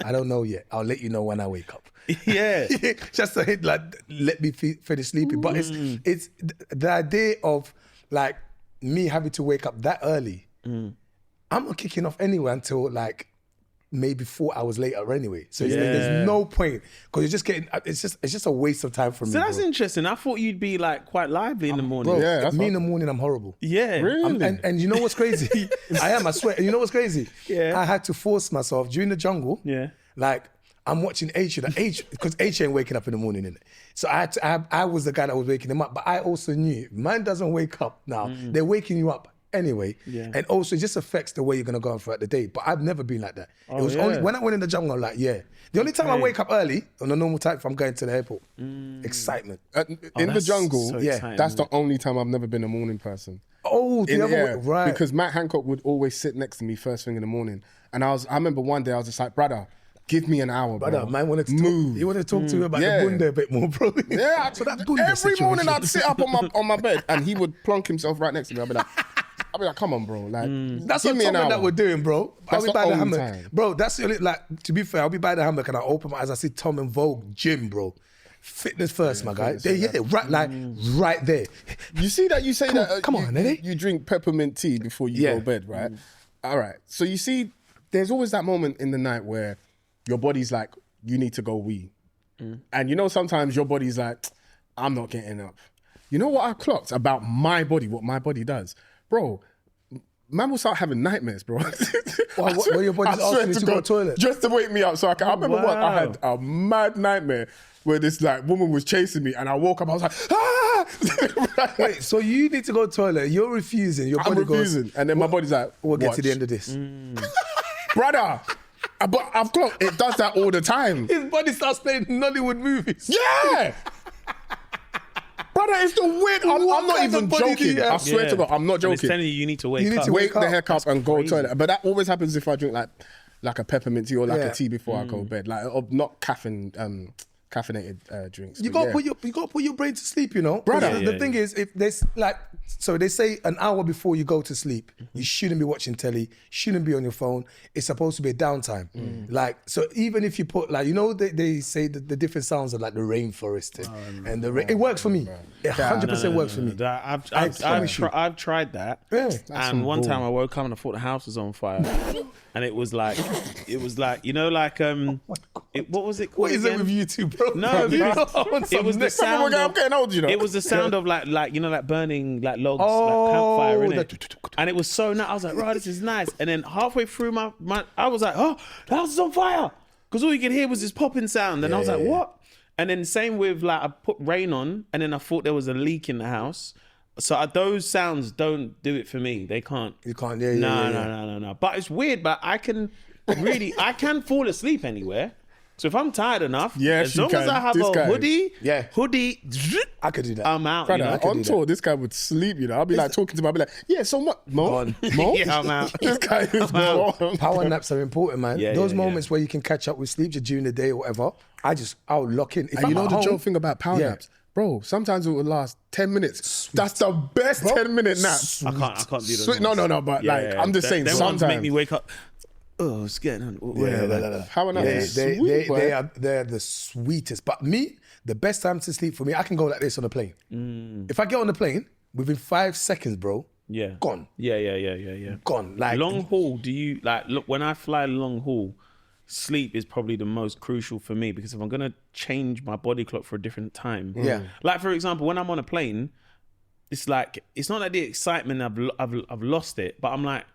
I don't know yet. I'll let you know when I wake up. Yeah. Just a hint, like, let me finish sleeping. But it's the idea of like me having to wake up that early. I'm not kicking off anyway until like maybe 4 hours later anyway. So there's no point because you're just getting. It's just a waste of time for me. So that's bro. interesting. I thought you'd be like quite lively in the morning. Bro, Yeah, that's me in the morning, I'm horrible. Yeah. Really? And you know what's crazy? I swear. And you know what's crazy? Yeah. I had to force myself during the jungle. Yeah. Like I'm watching H because H ain't waking up in the morning, innit? So I was the guy that was waking him up, but I also knew man doesn't wake up now. They're waking you up anyway. Yeah. And also it just affects the way you're gonna go on throughout the day. But I've never been like that. It was yeah. only when I went in the jungle, I'm like, yeah. The only time I wake up early on a normal time if I'm going to the airport. Excitement. in the that's jungle, so yeah, exciting. that's the only time I've never been a morning person. Oh, the other way, right. Because Matt Hancock would always sit next to me first thing in the morning, and I remember one day I was just like, brother, give me an hour, bro. Brother, man wanted to move. talk. He wanted to talk to me about Yeah. the bunda a bit more, bro. Yeah, so that bunda every morning situation. I'd sit up on my bed, and he would plonk himself right next to me. I'd be like, come on, bro. Like, That's give what me an hour. that we're doing, bro. I'll That's be the by the only hammock. time. Bro, that's the only, like, to be fair, I'll be by the hammock and I open my eyes, I see Tom and Vogue gym, bro. Fitness first, my guy. Right there. You see that? You say that. come on, Eddie. You drink peppermint tea before you Yeah. go to bed, right? All right. So you see, there's always that moment in the night where your body's like, you need to go wee. And you know, sometimes your body's like, I'm not getting up. You know what I clocked about my body, what my body does? Bro, man will start having nightmares, bro. Where your body's I swear asking you to go to the toilet? just to wake me up. So I remember once I Wow. had a mad nightmare where this like woman was chasing me, and I woke up. I was like, ah! Wait, so you need to go to the toilet. You're refusing. Your I'm body refusing, goes, and then my body's like, we'll get to "Watch." the end of this. Brother. But I've clocked it does that all the time. His body starts playing Nollywood movies. Yeah. Brother, it's the weird. I'm What not kind of even body do joking. you have? I swear to God, I'm not And it's joking. telling you need to wake You need up. to Wake the up. heck up and go to the toilet. But that always happens if I drink like a peppermint tea or like Yeah. a tea before I go to bed. Like not caffeinated drinks. You but gotta yeah. put your brain to sleep, you know. Brother. Because the thing is, if there's like, so they say an hour before you go to sleep, you shouldn't be watching telly, shouldn't be on your phone. It's supposed to be a downtime. Like, so even if you put like, you know, they say that the different sounds of like the rainforest and the rain, it works for me. It 100% works for me. I've tried that. Yeah. And one time I woke up and I thought the house was on fire. And it was like, you know, like, what was it called What is it again? with you two, bro? No, You because know, on it some was the next- sound I'm of, getting old, you know. it was the sound of like you know, like burning like logs, Oh, like campfire, that- innit? And it was so nice. I was like, right, this is nice. And then halfway through my I was like, oh, the house is on fire. Because all you could hear was this popping sound. And I was like, what? And then same with like, I put rain on and then I thought there was a leak in the house. So those sounds don't do it for me. They can't. You can't, No. But it's weird, but I can fall asleep anywhere. So if I'm tired enough, Yes, as you long as can. I have This a guy- hoodie, I could do that. I'm out. Brother, You know? on tour, this guy would sleep, you know. I'll be like talking to him, I'll be like, yeah, so what? Mo? Yeah, I'm out. This guy is gone. Power naps are important, man. Yeah, Those yeah, moments where you can catch up with sleep during the day or whatever, I'll lock in. If And I'm you know at the home, joke thing about power Yeah. naps? Bro, sometimes it will last 10 minutes. That's the best 10-minute nap. I can't do those. Sweet. No, but Yeah, like, yeah. I'm just saying, Them ones sometimes. make me wake up. oh, it's getting whatever. How enough? They're the sweetest. But me, the best time to sleep for me, I can go like this on a plane. If I get on the plane, within 5 seconds, bro, Yeah. gone. Yeah. Gone. Like Long haul, do you look when I fly long haul, sleep is probably the most crucial for me because if I'm gonna change my body clock for a different time. Yeah. Like for example, when I'm on a plane, it's like it's not like the excitement I've lost it, but I'm like,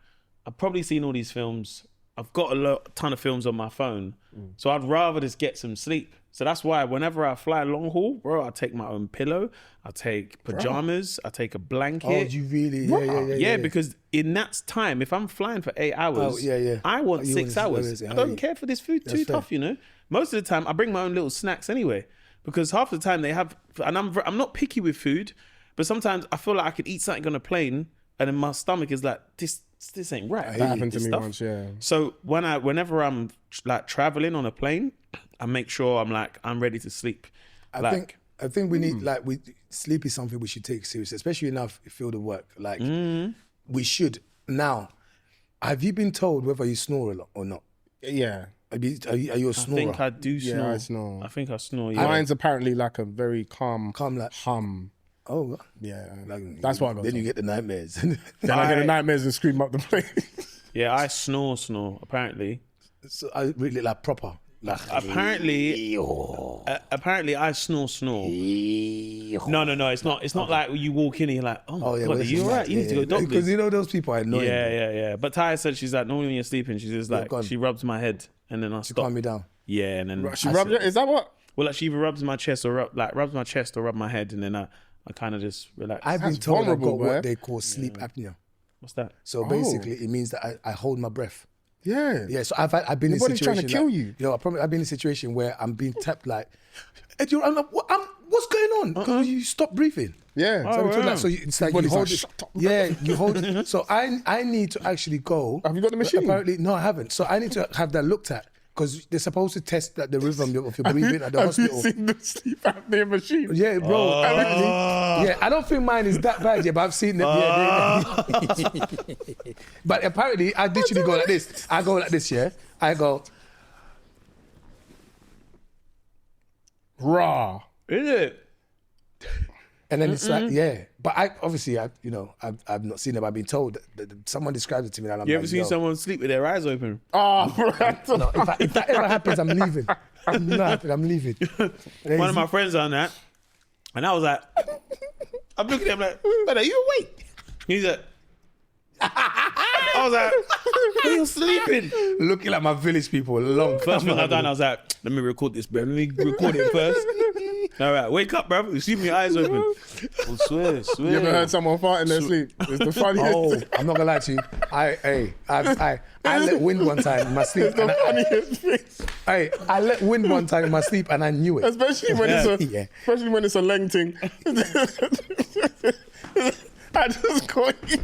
I've probably seen all these films. I've got a ton of films on my phone. So I'd rather just get some sleep. So that's why whenever I fly long haul, bro, I take my own pillow, I take pajamas, I take a blanket. Oh, you really? Yeah, because in that time, if I'm flying for 8 hours, I want 6 hours. I don't care for this food too tough, you know. Most of the time, I bring my own little snacks anyway, because half the time they have, and I'm not picky with food, but sometimes I feel like I could eat something on a plane, and then my stomach is like, this ain't right. That happened to me once, yeah. So whenever I'm like traveling on a plane, I make sure I'm ready to sleep. I think we need sleep is something we should take seriously, especially in our field of work. Like we should. Now, have you been told whether you snore a lot or not? Yeah. Are you a snorer? I think I do snore. Yeah, I snore. I think I snore. Yeah. Mine's apparently like a very calm like hum. Oh, Yeah. That's what I got. Then you get the nightmares. Then I get the nightmares and scream up the place. Yeah, I snore. Apparently. So I really like proper. Like Apparently, I snore. No, it's not. It's not like you walk in and you're like, oh yeah, God, are you alright? You need to go doctor. Because you know those people are annoying. Yeah. But Taya said she's like, normally when you're sleeping, she's just like, she rubs my head and then I stop. Calm me down. Yeah, and then She rubbed it? Is that what? well, like she either rubs my chest or rubs my chest or rub my head, and then I kind of just relax. I've been told I've got vulnerable, what man. they call sleep apnea. What's that? So basically, it means that I hold my breath. Yeah. Yeah, so I've been in a body's situation trying to kill you. You know, I've been in a situation where I'm being tapped like, and I'm like, what's going on? Because you stop breathing. Yeah. So it's like you body's hold like, it. shut up. Yeah, you hold it. So I need to actually go. Have you got the machine? Apparently, no, I haven't. So I need to have that looked at because they're supposed to test the rhythm of your breathing at the Have hospital. you seen the sleep apnea machine? Yeah, bro. Yeah, I don't think mine is that bad yet, but I've seen them. Yeah, but apparently, I literally go like this. I go like this, yeah. I go, Raw. Is it? and then it's like, yeah. But I've not seen it, but I've been told that someone described it to me. And I'm You like, ever seen someone sleep with their eyes open? Oh, No, if that ever happens, I'm leaving. I'm leaving. One of my friends on that, and I was like, I'm looking at him like, "But are you awake?" He's like, I was like, "Are you sleeping?" Looking like my village people, long. First thing I done, I was like, "Let me record this, bro. Let me record it first." All right, wake up, bro. You see me eyes open. I swear. you ever heard someone fart in their sleep? It's the funniest Oh, thing. I'm not gonna lie to you. I let wind one time in my sleep. It's the funniest thing. I let wind one time in my sleep and I knew it. Especially when it's a leng thing. I just call you.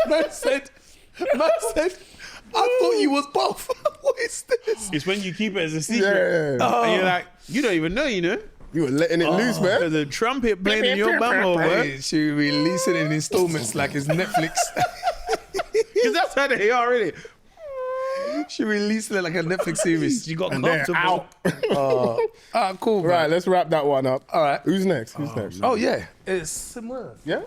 Man said, I thought you was both. What is this? It's when you keep it as a secret, Yeah. and you're like, you don't even know, you know. You were letting it loose, man. There's a trumpet playing in your bumhole, bro. Hey, she release it in installments like it's Netflix. Because that's how they are, really. She released it like a Netflix series. You got And they're comfortable. out. Cool, man. Right, let's wrap that one up. All right. Who's next? Who's next? Oh, yeah. It's similar. Yeah?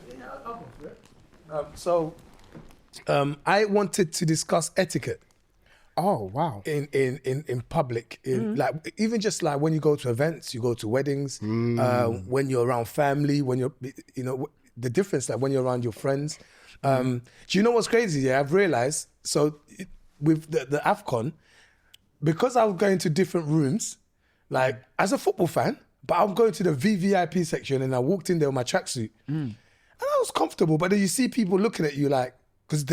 I wanted to discuss etiquette Oh, wow. in public, like even just like when you go to events, you go to weddings, when you're around family, when you're, the difference, like when you're around your friends. Do you know what's crazy? Yeah, I've realized. So with the AFCON, because I was going to different rooms, like as a football fan, but I'm going to the VVIP section, and I walked in there with my tracksuit, and I was comfortable. But then you see people looking at you like, because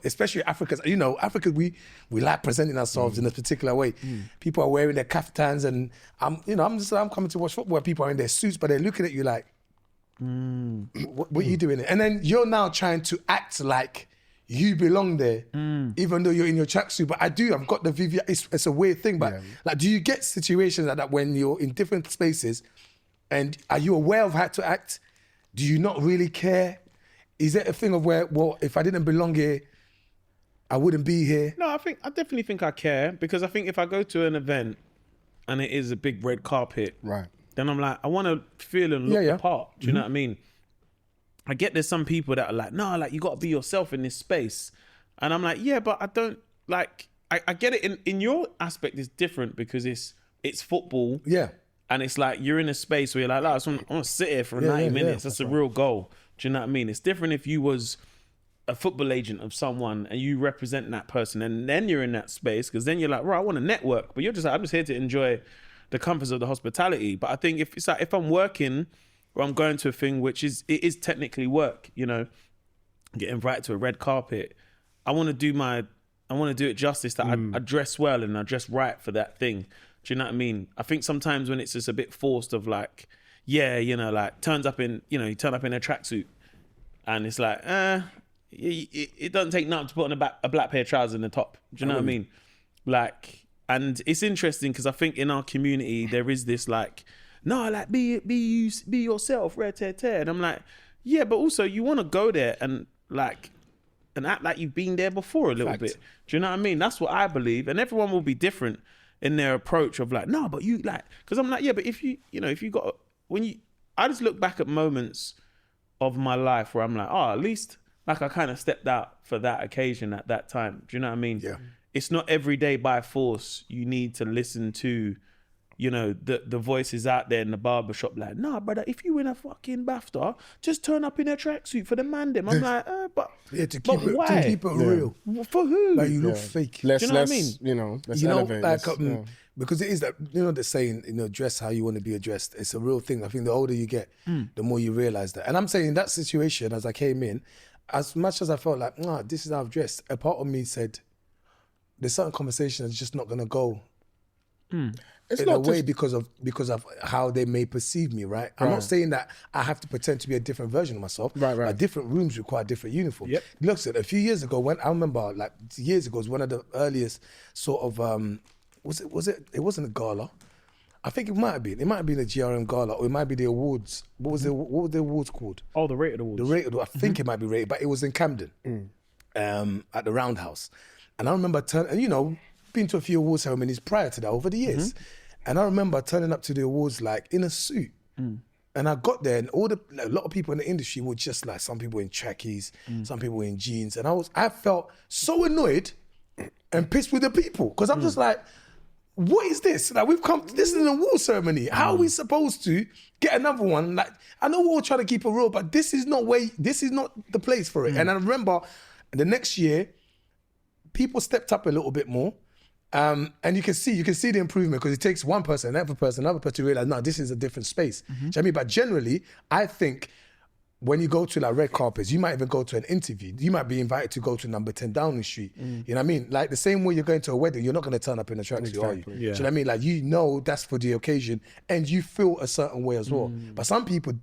especially Africans, Africa, we like presenting ourselves in a particular way. People are wearing their kaftans, and I'm coming to watch football where people are in their suits, but they're looking at you like, what are you doing? And then you're now trying to act like you belong there, even though you're in your tracksuit. But I've got the VVI. It's a weird thing, but like, do you get situations like that when you're in different spaces And are you aware of how to act? Do you not really care? Is it a thing of where, well, if I didn't belong here, I wouldn't be here? No, I definitely think I care, because I think if I go to an event and it is a big red carpet, Right. then I'm like, I want to feel and look Yeah. the part. Do you know what I mean? I get there's some people that are like, no, like you got to be yourself in this space. And I'm like, yeah, but I don't like, I get it. In your aspect, it's different because it's football. Yeah. And it's like, you're in a space where you're like, I want to sit here for 90 yeah, minutes. That's a real goal. Do you know what I mean? It's different if you was a football agent of someone and you represent that person, and then you're in that space, because then you're like, right, I want to network, but you're just like, I'm just here to enjoy the comforts of the hospitality. But I think if it's like, if I'm working or I'm going to a thing which it is technically work, you know, get invited to a red carpet, I want to do it justice that I dress well and I dress right for that thing. Do you know what I mean? I think sometimes when it's just a bit forced of like, yeah, you know, like you turn up in a tracksuit and it's like, it doesn't take nothing to put on a black pair of trousers in the top. Do you know what I mean? Like, and it's interesting because I think in our community there is this like, no, like be yourself, and I'm like, yeah, but also you want to go there and act like you've been there before a little bit. Do you know what I mean? That's what I believe, and everyone will be different in their approach of like, no, but you like, because I'm like, yeah, but if you got, I just look back at moments of my life where I'm like, oh, at least like I kind of stepped out for that occasion at that time. Do you know what I mean? Yeah. It's not every day by force you need to listen to, you know, the voices out there in the barbershop like, nah, brother, if you win a fucking BAFTA, just turn up in a tracksuit for the man them. I'm like, but Yeah, to but keep why? it real. For who? Like you look fake. Let's, Do you know what I mean? you know, let's You know, elevate like this. because it is that, you know, the saying, you know, dress how you want to be addressed. It's a real thing. I think the older you get, the more you realize that. And I'm saying in that situation, as I came in, as much as I felt like, nah, this is how I've dressed, a part of me said, there's certain conversations that's just not gonna go It's in a not way just, because of how they may perceive me, right? I'm not saying that I have to pretend to be a different version of myself. Right. Like different rooms require different uniforms. Yep. Look, a few years ago, when I remember, like years ago, was one of the earliest sort of it wasn't a gala. I think it might have been. It might have been a GRM gala, or it might be the awards. What were the awards called? Oh, the rated awards. The rated. I think it might be rated, but it was in Camden, at the Roundhouse. And I remember been to a few award ceremonies prior to that over the years. And I remember turning up to the awards like in a suit. And I got there, and a lot of people in the industry were just like, some people in trackies, some people in jeans, and I felt so annoyed and pissed with the people, because I'm just like, what is this? Like, this is an award ceremony. How are we supposed to get another one? Like, I know we're all trying to keep it real, but this is not the place for it. And I remember the next year, people stepped up a little bit more. And you can see the improvement, because it takes one person, another person to realize, no, this is a different space. Do you know what I mean? But generally, I think when you go to like red carpets, you might even go to an interview. You might be invited to go to number 10 Downing Street. You know what I mean? Like the same way you're going to a wedding, you're not going to turn up in a tracksuit, are you? Yeah. Do you know what I mean? Like, you know that's for the occasion, and you feel a certain way as well. But some people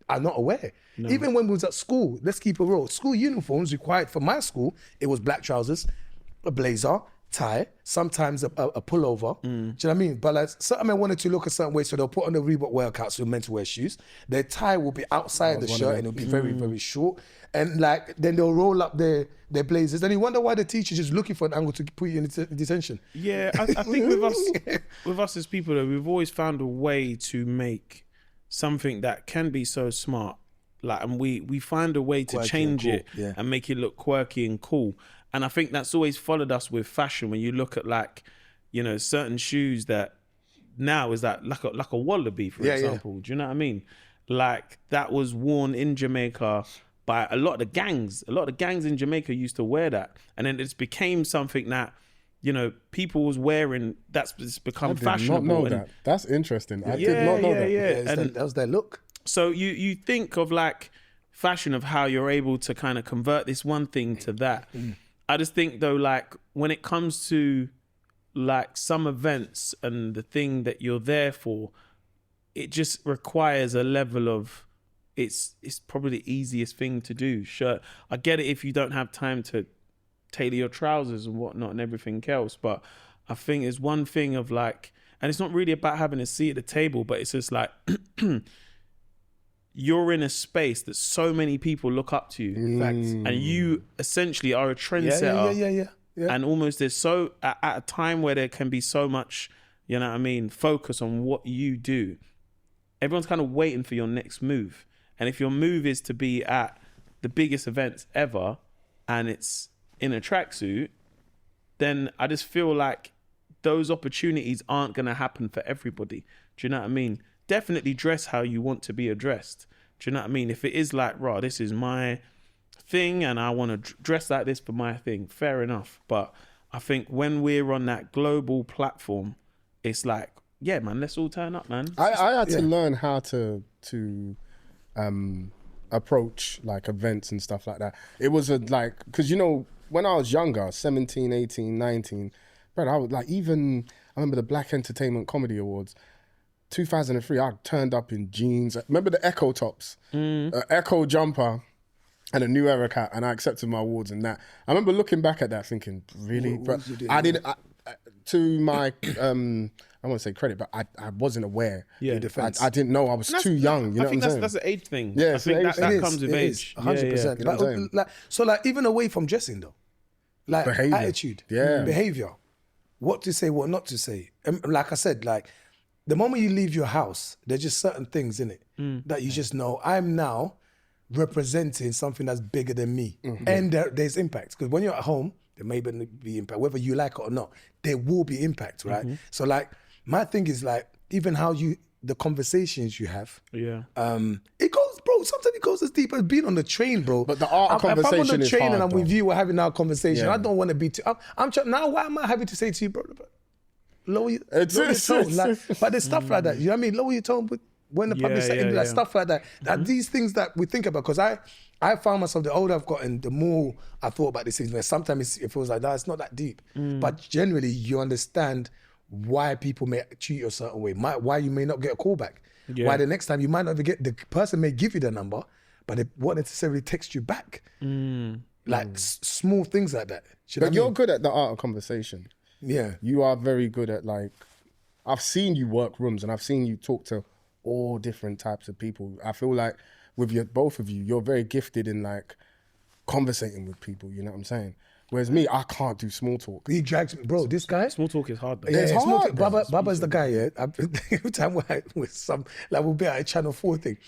are not aware. No. Even when we was at school, let's keep it real. School uniforms required for my school, it was black trousers, a blazer, tie, sometimes a pullover. Do you know what I mean? But like, certain men wanted to look a certain way, so they'll put on the Reebok workouts, so meant to wear shoes. Their tie will be outside the shirt, and it'll be very, very short. And like, then they'll roll up their blazers, and you wonder why the teacher's just looking for an angle to put you in detention. Yeah, I think with us as people, though, we've always found a way to make something that can be so smart, like, and we find a way to Quirky change and it cool, yeah. and make it look quirky and cool. And I think that's always followed us with fashion. When you look at, like, you know, certain shoes that now is like a wallaby, for example. Do you know what I mean? Like, that was worn in Jamaica by a lot of the gangs. A lot of the gangs in Jamaica used to wear that, and then it's became something that, you know, people was wearing. It's become fashionable. I did not know that. That's interesting. I did not know that. Yeah. And that was their look. so you think of like fashion, of how you're able to kind of convert this one thing to that. I just think, though, like, when it comes to like some events and the thing that you're there for, it just requires a level of, it's probably the easiest thing to do. Sure, I get it if you don't have time to tailor your trousers and whatnot and everything else, but I think it's one thing of like, And it's not really about having a seat at the table, but it's just like you're in a space that so many people look up to you. Facts. And you essentially are a trendsetter. Yeah. And almost there's so, at a time where there can be so much, you know what I mean, focus on what you do, everyone's kind of waiting for your next move. And if your move is to be at the biggest events ever and it's in a tracksuit, then I just feel like those opportunities aren't going to happen for everybody. Do you know what I mean? Definitely dress how you want to be addressed. Do you know what I mean? If it is like, raw, this is my thing and I want to dress like this for my thing, fair enough. But I think when we're on that global platform, it's like, yeah, man, let's all turn up, man. I had to learn how to approach like events and stuff like that. It was because, you know, when I was younger, 17, 18, 19, bro, I was like, I remember the Black Entertainment Comedy Awards, 2003, I turned up in jeans. Remember the Echo tops, Echo jumper and a New Era cap, and I accepted my awards and that. I remember looking back at that thinking, really? But I didn't, to my, I won't say credit, but I wasn't aware. Yeah, I didn't know, I was too young, you know what I'm saying? That's an age thing. Yeah, I think that comes with age. 100%. You know what I'm saying? So even away from dressing though, like Behaviour. attitude, Yeah. behavior, what to say, what not to say. And like I said, like the moment you leave your house, there's just certain things in it that you just know, I'm now representing something that's bigger than me. And there's impact. Because when you're at home, there may be impact, whether you like it or not, there will be impact, right? So like, my thing is like, even how the conversations you have. Yeah. It goes, bro, sometimes it goes as deep as being on the train, bro. But the art of conversation if I'm on the is train hard, and I'm though. with you, we're having our conversation, Yeah. I don't want to be too, I'm trying, now why am I having to say to you, bro, lower your tone. Like, but there's stuff like that, you know what I mean? Lower your tone when the public setting, like stuff like that. That these things that we think about, because I found myself, the older I've gotten, the more I thought about these things, where sometimes it feels like, that it's not that deep. But generally, you understand why people may treat you a certain way, why you may not get a call back, why the next time you might not even get, the person may give you the number, but they won't necessarily text you back. Like small things like that. But you're good at the art of conversation. Yeah. You are very good at I've seen you work rooms and I've seen you talk to all different types of people. I feel like with both of you, you're very gifted in conversating with people, you know what I'm saying? Whereas me, I can't do small talk. He drags me, bro, this guy. Small talk is hard though. Yeah, It's small hard, talk. bro. Baba's the guy, yeah. Every time we'll be at a Channel 4 thing.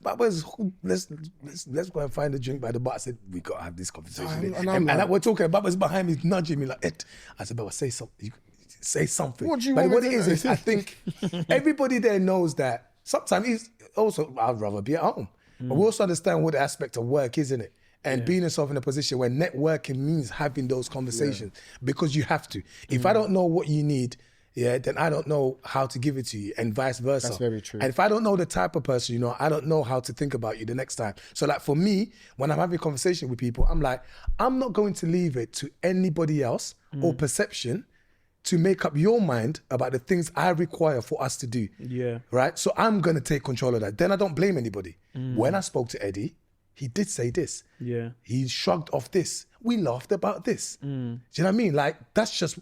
Baba's, let's go and find a drink by the bar. I said, we got to have this conversation. And we're talking, Baba's behind me, nudging me like, I said, Baba, say something. Say something. What do you but want what me it to is, I think everybody there knows that sometimes I'd rather be at home. But we also understand what the aspect of work is, isn't it? And being yourself in a position where networking means having those conversations because you have to. If I don't know what you need, then I don't know how to give it to you, and vice versa. That's very true. And if I don't know the type of person, I don't know how to think about you the next time. So like for me, when I'm having a conversation with people, I'm like, I'm not going to leave it to anybody else or perception to make up your mind about the things I require for us to do. Yeah. Right? So I'm going to take control of that. Then I don't blame anybody. When I spoke to Eddie, he did say this. Yeah. He shrugged off this. We laughed about this. Do you know what I mean? Like, that's just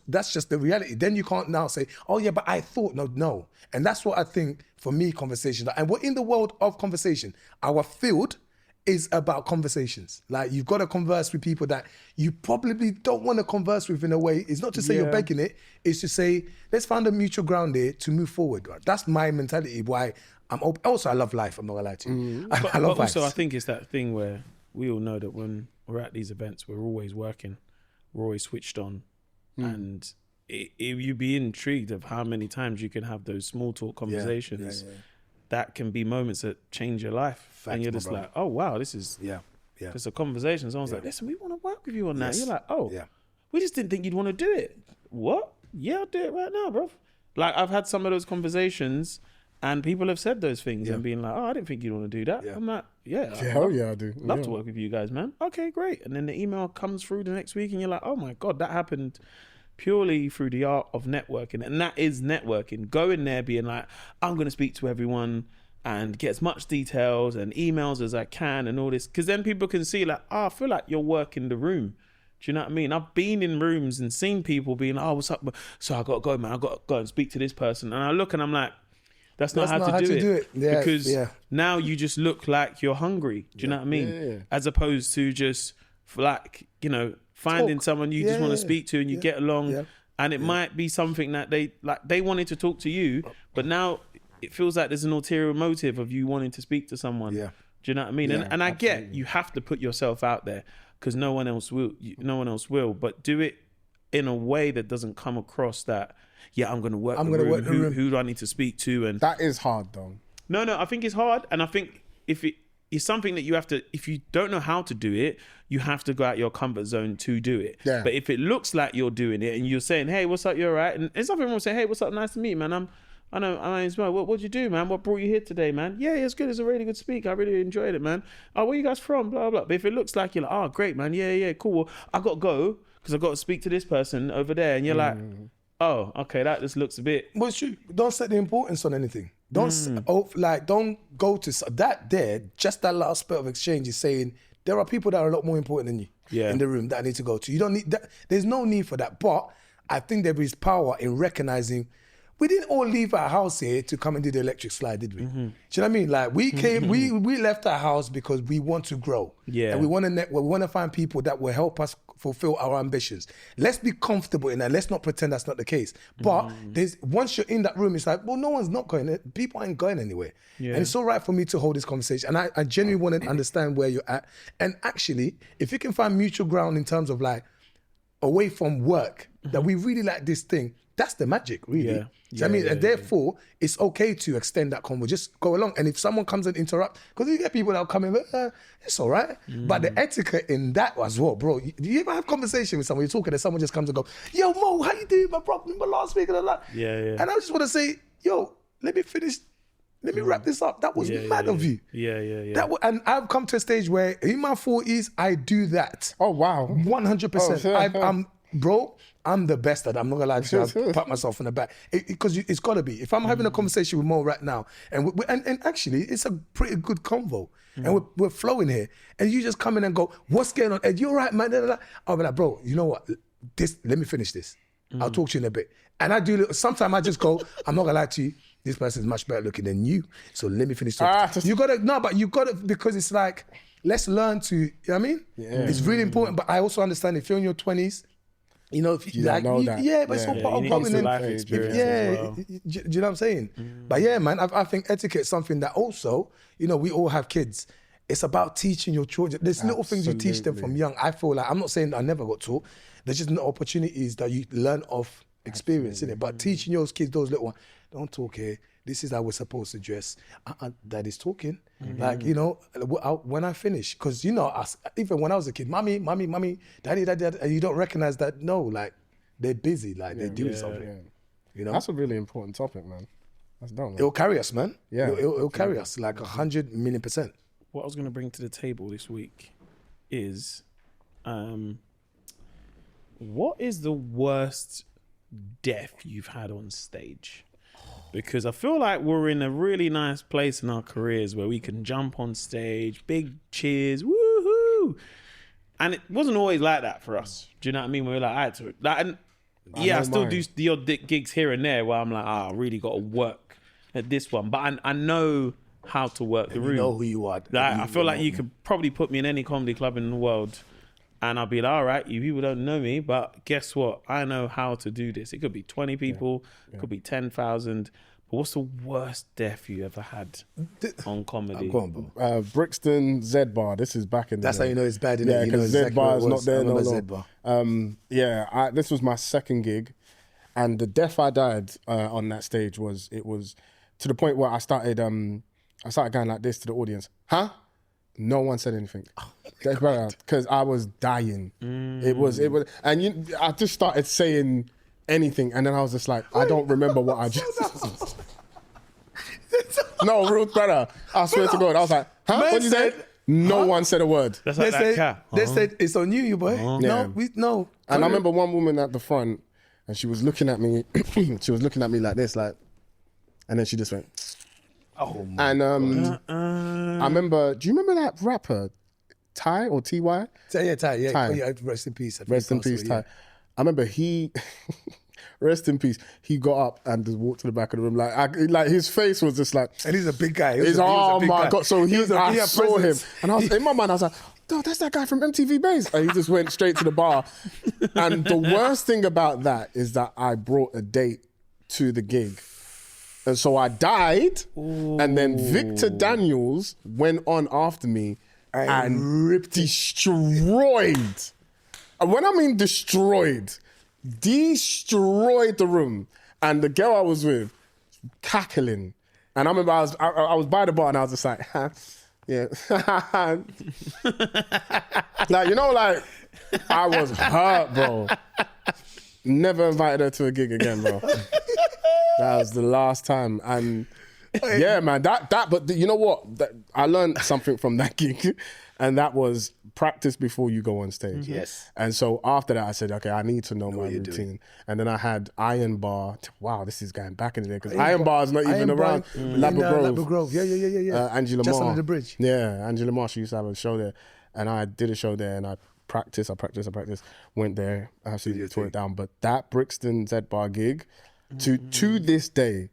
the reality. Then you can't now say, oh yeah, but I thought, no. And that's what I think, for me, conversation. And we're in the world of conversation. Our field is about conversations. Like, you've got to converse with people that you probably don't want to converse with in a way. It's not to say you're begging it. It's to say, let's find a mutual ground there to move forward. Right? That's my mentality, why I'm open. Also, I love life. I'm not gonna lie to you. I love life. Also, I think it's that thing where we all know that when we're at these events, we're always working, we're always switched on, and you'd be intrigued of how many times you can have those small talk conversations. That can be moments that change your life. Facts, and you're just like, oh wow, this is just a conversation. Someone's like, listen, we want to work with you on that. You're like, oh, we just didn't think you'd want to do it. What? Yeah, I'll do it right now, bro. Like, I've had some of those conversations and people have said those things and being like, oh, I didn't think you'd want to do that. I'm like, Hell yeah, I do. Love to work with you guys, man. Okay, great. And then the email comes through the next week and you're like, oh my God, that happened purely through the art of networking. And that is networking. Go in there being like, I'm going to speak to everyone and get as much details and emails as I can and all this. Because then people can see like, oh, I feel like you're working the room. Do you know what I mean? I've been in rooms and seen people being, oh, what's up? So I got to go, man. I got to go and speak to this person. And I look and I'm like, that's not how to do it. Yeah, because now you just look like you're hungry. Do you know what I mean? Yeah. As opposed to just like, you know, finding someone you just want to speak to and you get along. Yeah. And it might be something that they wanted to talk to you, but now it feels like there's an ulterior motive of you wanting to speak to someone. Yeah. Do you know what I mean? Yeah, and I get you have to put yourself out there because no one else will. But do it in a way that doesn't come across that. Yeah, I'm going to work. Who do I need to speak to? And That is hard though. No, I think it's hard, and I think if it is something that you have to, if you don't know how to do it, you have to go out your comfort zone to do it. Yeah. But if it looks like you're doing it and you're saying, "Hey, what's up? You're all right," and there's nothing wrong with saying, "Hey, what's up? Nice to meet you, man. I know my name's Mo. What'd you do, man? What brought you here today, man? Yeah, it's good. It's a really good speak. I really enjoyed it, man. Oh, where you guys from? Blah, blah. But if it looks like you're like, oh, great, man. Yeah, cool. Well, I got to go because I got to speak to this person over there. And you're like, oh, okay, that just looks a bit. Well, it's true. Don't set the importance on anything. Don't don't go to that there. Just that last bit of exchange is saying there are people that are a lot more important than you in the room that I need to go to. You don't need that. There's no need for that. But I think there is power in recognizing we didn't all leave our house here to come and do the electric slide, did we? Do you know what I mean? Like we came, we left our house because we want to grow. Yeah. And we want to find people that will help us fulfill our ambitions. Let's be comfortable in that. Let's not pretend that's not the case. But once you're in that room, it's like, well, no one's not going. People ain't going anywhere. Yeah. And it's all right for me to hold this conversation. And I genuinely want to understand where you're at. And actually, if you can find mutual ground in terms of like away from work, that we really like this thing, that's the magic, really. I mean, and therefore, it's okay to extend that convo. Just go along. And if someone comes and interrupt, because you get people that will come in, it's all right. But the etiquette in that as well, bro. Do you ever have conversation with someone, you're talking and someone just comes and goes, yo, Mo, how you doing, my bro? Remember last week and that? Yeah. And I just want to say, yo, let me finish. Let me wrap this up. That was mad of you. Yeah. And I've come to a stage where in my 40s, I do that. Oh, wow. 100%. Bro, I'm the best at that. I'm not gonna lie to you. I pat myself on the back because it's gotta be. If I'm having a conversation with Mo right now, and actually it's a pretty good convo, and we're flowing here, and you just come in and go, "What's going on? Ed, you all right, man?" I'll be like, "Bro, you know what? Let me finish this. I'll talk to you in a bit." And I do. Sometimes I just go, "I'm not gonna lie to you. This person's much better looking than you. So let me finish talking." You gotta because it's like let's learn to. You know what I mean? Yeah. It's really important. But I also understand if you're in your 20s. You know, if you like, know that. Yeah, but it's all part of coming in. Life experience as well. Do you know what I'm saying? But yeah, man, I think etiquette is something that also, you know, we all have kids. It's about teaching your children. There's little things you teach them from young. I feel like, I'm not saying that I never got taught. There's just opportunities that you learn off experience, innit? But teaching your kids, those little ones, don't talk here. This is how we're supposed to dress. Daddy's talking. Like, you know, when I finish, because, you know, even when I was a kid, mommy, daddy, and you don't recognize that, no, like, they're busy, like, they're doing something. Yeah. You know? That's a really important topic, man. That's dumb. Man. It'll carry us, man. Yeah. It'll carry us, like 100 million %. What I was going to bring to the table this week is, what is the worst death you've had on stage? Because I feel like we're in a really nice place in our careers where we can jump on stage, big cheers, woohoo! And it wasn't always like that for us. Do you know what I mean? We're like, I still do the odd gigs here and there where I'm like, I really got to work at this one. But I know how to work the room. You know who you are. Like, I feel like you could probably put me in any comedy club in the world and I'll be like, all right, you people don't know me, but guess what? I know how to do this. It could be 20 people, it could be 10,000. But what's the worst death you ever had on comedy? Brixton Z Bar. This is back in the That's day. how you know it's bad, innit? Yeah, because Z Bar is not there no Z more. Bar. This was my second gig, and the death I died on that stage was to the point where I started going like this to the audience. Huh? No one said anything. Because I was dying. It was, and I just started saying anything, and then I was just like, I don't remember what I just. No, real brother. I swear to God, I was like, huh? What did you say? No one said a word. That's like that cat. They said it's on you boy. Yeah. No. And I remember one woman at the front, and she was looking at me. She was looking at me like this, like, and then she just went. Oh my and I remember. Do you remember that rapper? Ty or TY? Yeah, Ty. Yeah, Ty. yeah, rest in peace. Rest in peace, Ty. I remember rest in peace. He got up and just walked to the back of the room. Like his face was just like. And he's a big guy. Oh my God. So I saw him. presence. And I was in my mind, I was like, no, that's that guy from MTV Base. And he just went straight to the bar. And the worst thing about that is that I brought a date to the gig. And so I died. Ooh. And then Victor Daniels went on after me and destroyed. And when I mean destroyed the room. And the girl I was with, cackling. And I remember I was by the bar and I was just like, yeah. Like, you know, like, I was hurt, bro. Never invited her to a gig again, bro. That was the last time. And yeah, man, but you know what? I learned something from that gig, and that was practice before you go on stage. Yes. And so after that, I said, okay, I need to know my routine. And then I had Iron Bar. Wow, this is going back in the day, because Iron Bar is not even around. Labrador Grove. Yeah. Angela Just Marr. under the bridge. Yeah, Angela Marr, she used to have a show there. And I did a show there, and I practiced, went there, absolutely tore it down. But that Brixton Z-Bar gig, to this day,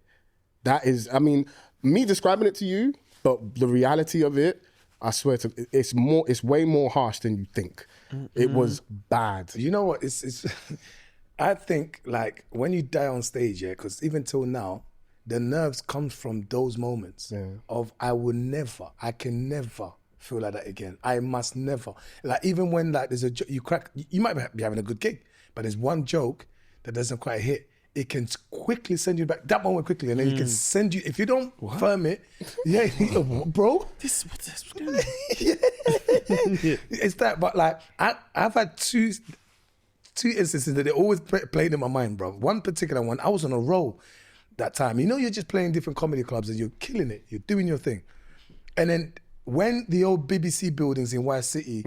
that is, I mean, me describing it to you, but the reality of it, I swear to, it's way more harsh than you think. It was bad. You know what? It's I think, like, when you die on stage, yeah, because even till now, the nerves come from those moments of I can never feel like that again. I must never. Like, even when, like, there's a joke, you might be having a good gig, but there's one joke that doesn't quite hit. It can quickly send you back that moment quickly, and then it can send you, if you don't firm it, bro. What's going on? It's that, but like I've had two instances that they always played in my mind, bro. One particular one, I was on a roll that time. You know, you're just playing different comedy clubs and you're killing it, you're doing your thing, and then when the old BBC buildings in White City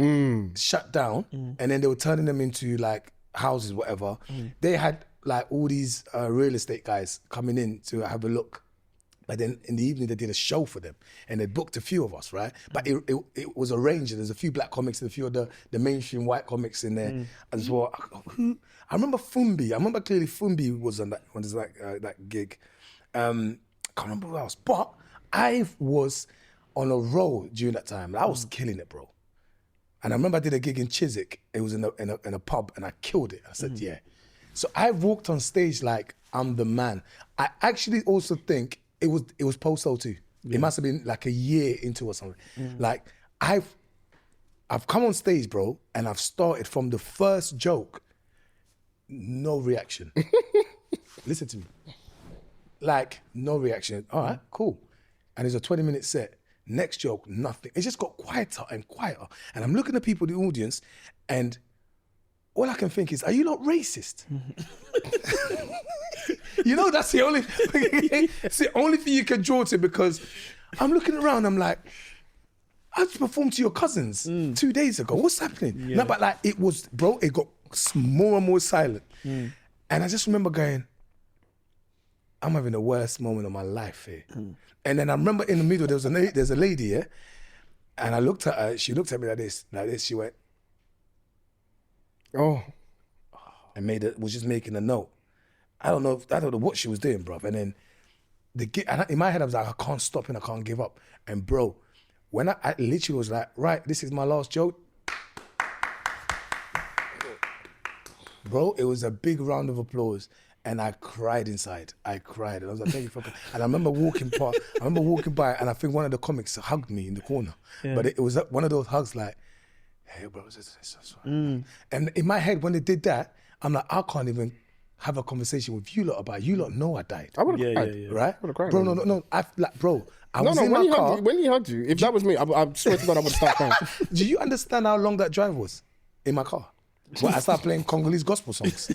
shut down, and then they were turning them into like houses, whatever, they had like all these real estate guys coming in to have a look. But then in the evening, they did a show for them, and they booked a few of us, right? But it was arranged, and there's a few black comics and a few of the mainstream white comics in there as well. I remember Fumbi. I remember clearly Fumbi was on that gig. Can't remember who else. But I was on a roll during that time. I was killing it, bro. And I remember I did a gig in Chiswick. It was in a pub, and I killed it. I said, yeah. So I walked on stage like I'm the man. I actually also think it was post O2. It must have been like a year into or something. Like I've come on stage, bro, and I've started from the first joke, no reaction. Listen to me. Like, no reaction. All right, cool. And it's a 20-minute set. Next joke, nothing. It just got quieter and quieter. And I'm looking at people in the audience, and all I can think is, are you not racist? You know, it's the only thing you can draw to, because I'm looking around, I'm like, I just performed to your cousins 2 days ago. What's happening? Yeah. No, but like, it was, bro, it got more and more silent. And I just remember going, I'm having the worst moment of my life here. And then I remember in the middle, there's a lady, yeah? And I looked at her, she looked at me like this, she went, oh, and was just making a note. I don't know what she was doing, bro. And then in my head, I was like, I can't stop and I can't give up. And bro, when I literally was like, right, this is my last joke. Bro, it was a big round of applause. And I cried inside. I cried. And I was like, thank you for coming. And I remember walking by, and I think one of the comics hugged me in the corner. Yeah. But it was one of those hugs like, hey, bro, And in my head, when they did that, I'm like, I can't even have a conversation with you lot about it. You lot know I died. I would have cried. Yeah. Right? I would have cried. Bro, no. I was in my car. When he hugged you, if that was me, I swear to God, I would start crying. Do you understand how long that drive was in my car? When I started playing Congolese gospel songs.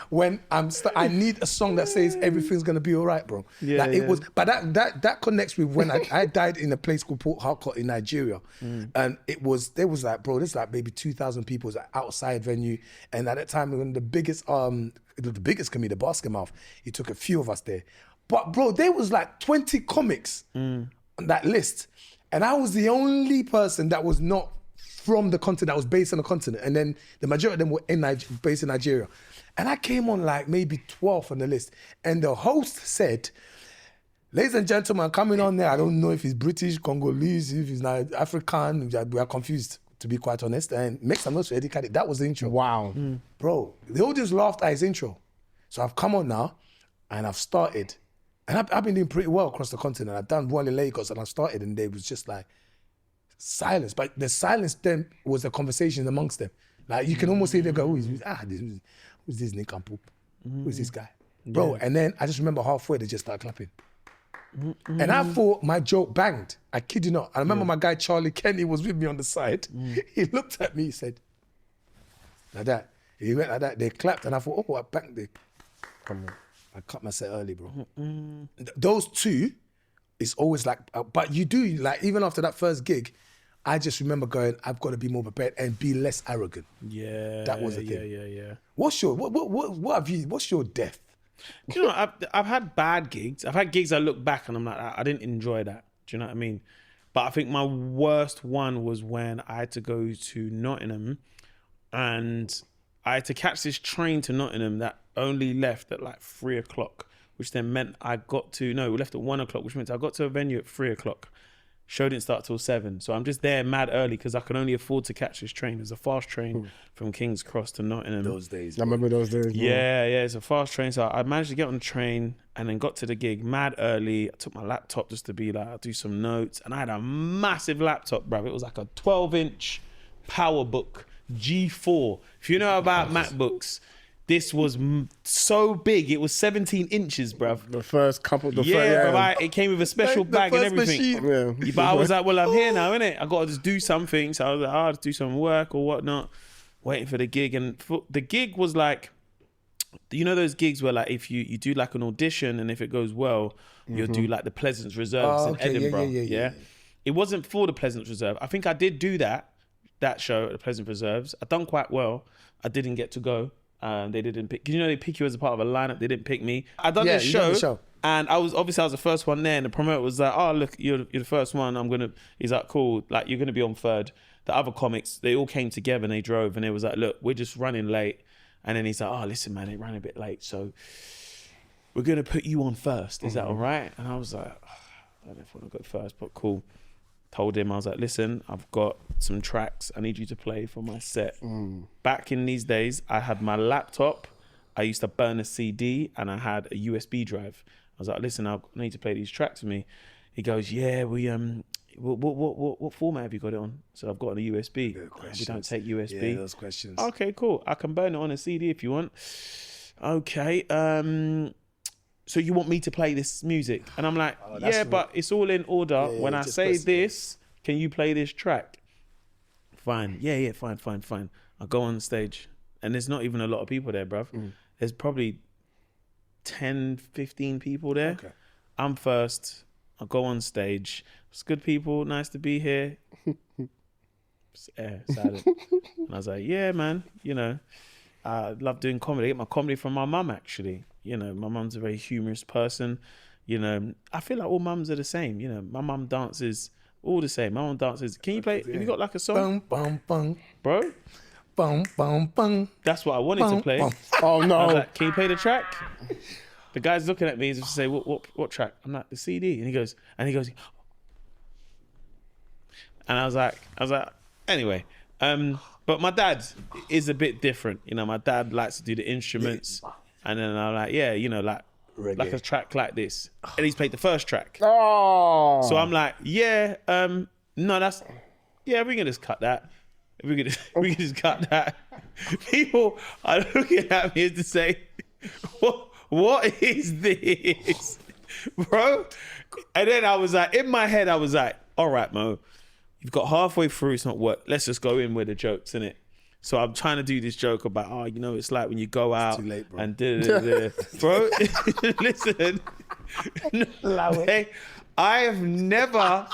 When I need a song that says everything's gonna be all right, bro. Was, but that connects with when I died in a place called Port Harcourt in Nigeria, and there was like, bro, there's like maybe 2,000 people. It was like outside venue, and at that time when the biggest comedian, Basket Mouth, he took a few of us there. But bro, there was like 20 comics on that list. And I was the only person that was not from the continent, that was based on the continent. And then the majority of them were based in Nigeria. And I came on like maybe 12th on the list. And the host said, ladies and gentlemen, coming on there, I don't know if he's British, Congolese, if he's not African. We are confused, to be quite honest. And make some notes for etiquette. That was the intro. Wow. Bro, the audience laughed at his intro. So I've come on now and I've started. And I've been doing pretty well across the continent. I've done well in Lagos and I started and there was just like silence. But the silence then was the conversation amongst them. Like you can almost see them go, who's this nincompoop? Who's this guy? Bro, and then I just remember halfway they just started clapping. And I thought my joke banged. I kid you not. I remember my guy Charlie Kenny was with me on the side. He looked at me, he said, like that. He went like that. They clapped and I thought, oh, I banged it. Come on. I cut my set early, bro. Those two, it's always like, but you do, like, even after that first gig, I just remember going, I've got to be more prepared and be less arrogant. Yeah. That was the thing. Yeah. What's your, what's your death? You know, I've had bad gigs. I've had gigs I look back and I'm like, I didn't enjoy that. Do you know what I mean? But I think my worst one was when I had to go to Nottingham and I had to catch this train to Nottingham that only left at like 3 o'clock, which then meant we left at 1 o'clock, which meant I got to a venue at 3 o'clock. Show didn't start till 7. So I'm just there mad early because I could only afford to catch this train. There's a fast train from King's Cross to Nottingham. Those days. I remember those days. Yeah, it's a fast train. So I managed to get on the train and then got to the gig mad early. I took my laptop just to be like, I'll do some notes. And I had a massive laptop, bruv. It was like a 12-inch PowerBook G4. If you know about MacBooks, this was so big. It was 17 inches, bruv. The first couple, bruv, it came with a special bag and everything. Yeah. But I was like, well, I'm here now, innit? I got to just do something. So I was like, I'll just do some work or whatnot, waiting for the gig. And the gig was like, you know those gigs where like if you do like an audition and if it goes well, you'll do like the Pleasance Reserves in Edinburgh. Yeah. It wasn't for the Pleasance Reserve. I think I did do that show at the Pleasance Reserves. I done quite well. I didn't get to go. They didn't pick, you know, they pick you as a part of a lineup. They didn't pick me. I done this show, and I was the first one there, and the promoter was like, "Oh, look, you're the first one. He's like, cool, like you're gonna be on third." The other comics, they all came together and they drove, and they was like, "Look, we're just running late." And then he's like, "Oh, listen, man, they ran a bit late, so we're gonna put you on first. Is that all right?" And I was like, "I don't know if I want to go first, but cool." Told him, I was like, listen, I've got some tracks I need you to play for my set. Back in these days, I had my laptop, I used to burn a CD, and I had a USB drive. I was like, listen, I need to play these tracks with me. He goes, yeah, what format have you got it on? So I've got it on a USB. We don't take USB. Yeah, those questions. Okay, cool. I can burn it on a CD if you want. Okay, so you want me to play this music? And I'm like, but it's all in order. When I say this, can you play this track? Fine. Yeah, fine. I go on stage and there's not even a lot of people there, bruv. There's probably 10, 15 people there. Okay. I'm first. I go on stage. It's good, people. Nice to be here. Silent. And I was like, yeah, man, you know, I love doing comedy. I get my comedy from my mum, actually. You know, my mum's a very humorous person. You know, I feel like all mums are the same. You know, my mum dances all the same. My mum dances. Can you play? Have you got like a song? Bro? That's what I wanted to play. Oh no! I was like, can you play the track? The guy's looking at me and just say, "What track?" I'm like, "The CD." And he goes, and I was like, anyway. But my dad is a bit different. You know, my dad likes to do the instruments. And then I'm like, yeah, you know, like reggae. Like a track like this. And he's played the first track. Oh. So I'm like, yeah, no, we can just cut that. We can just cut that. People are looking at me as to say, what is this? Bro? And then I was like, in my head, I was like, all right, Mo, you've got halfway through, it's not work. Let's just go in with the jokes, innit? So I'm trying to do this joke about, you know, it's like when you go out too late, bro. And bro, listen. I have never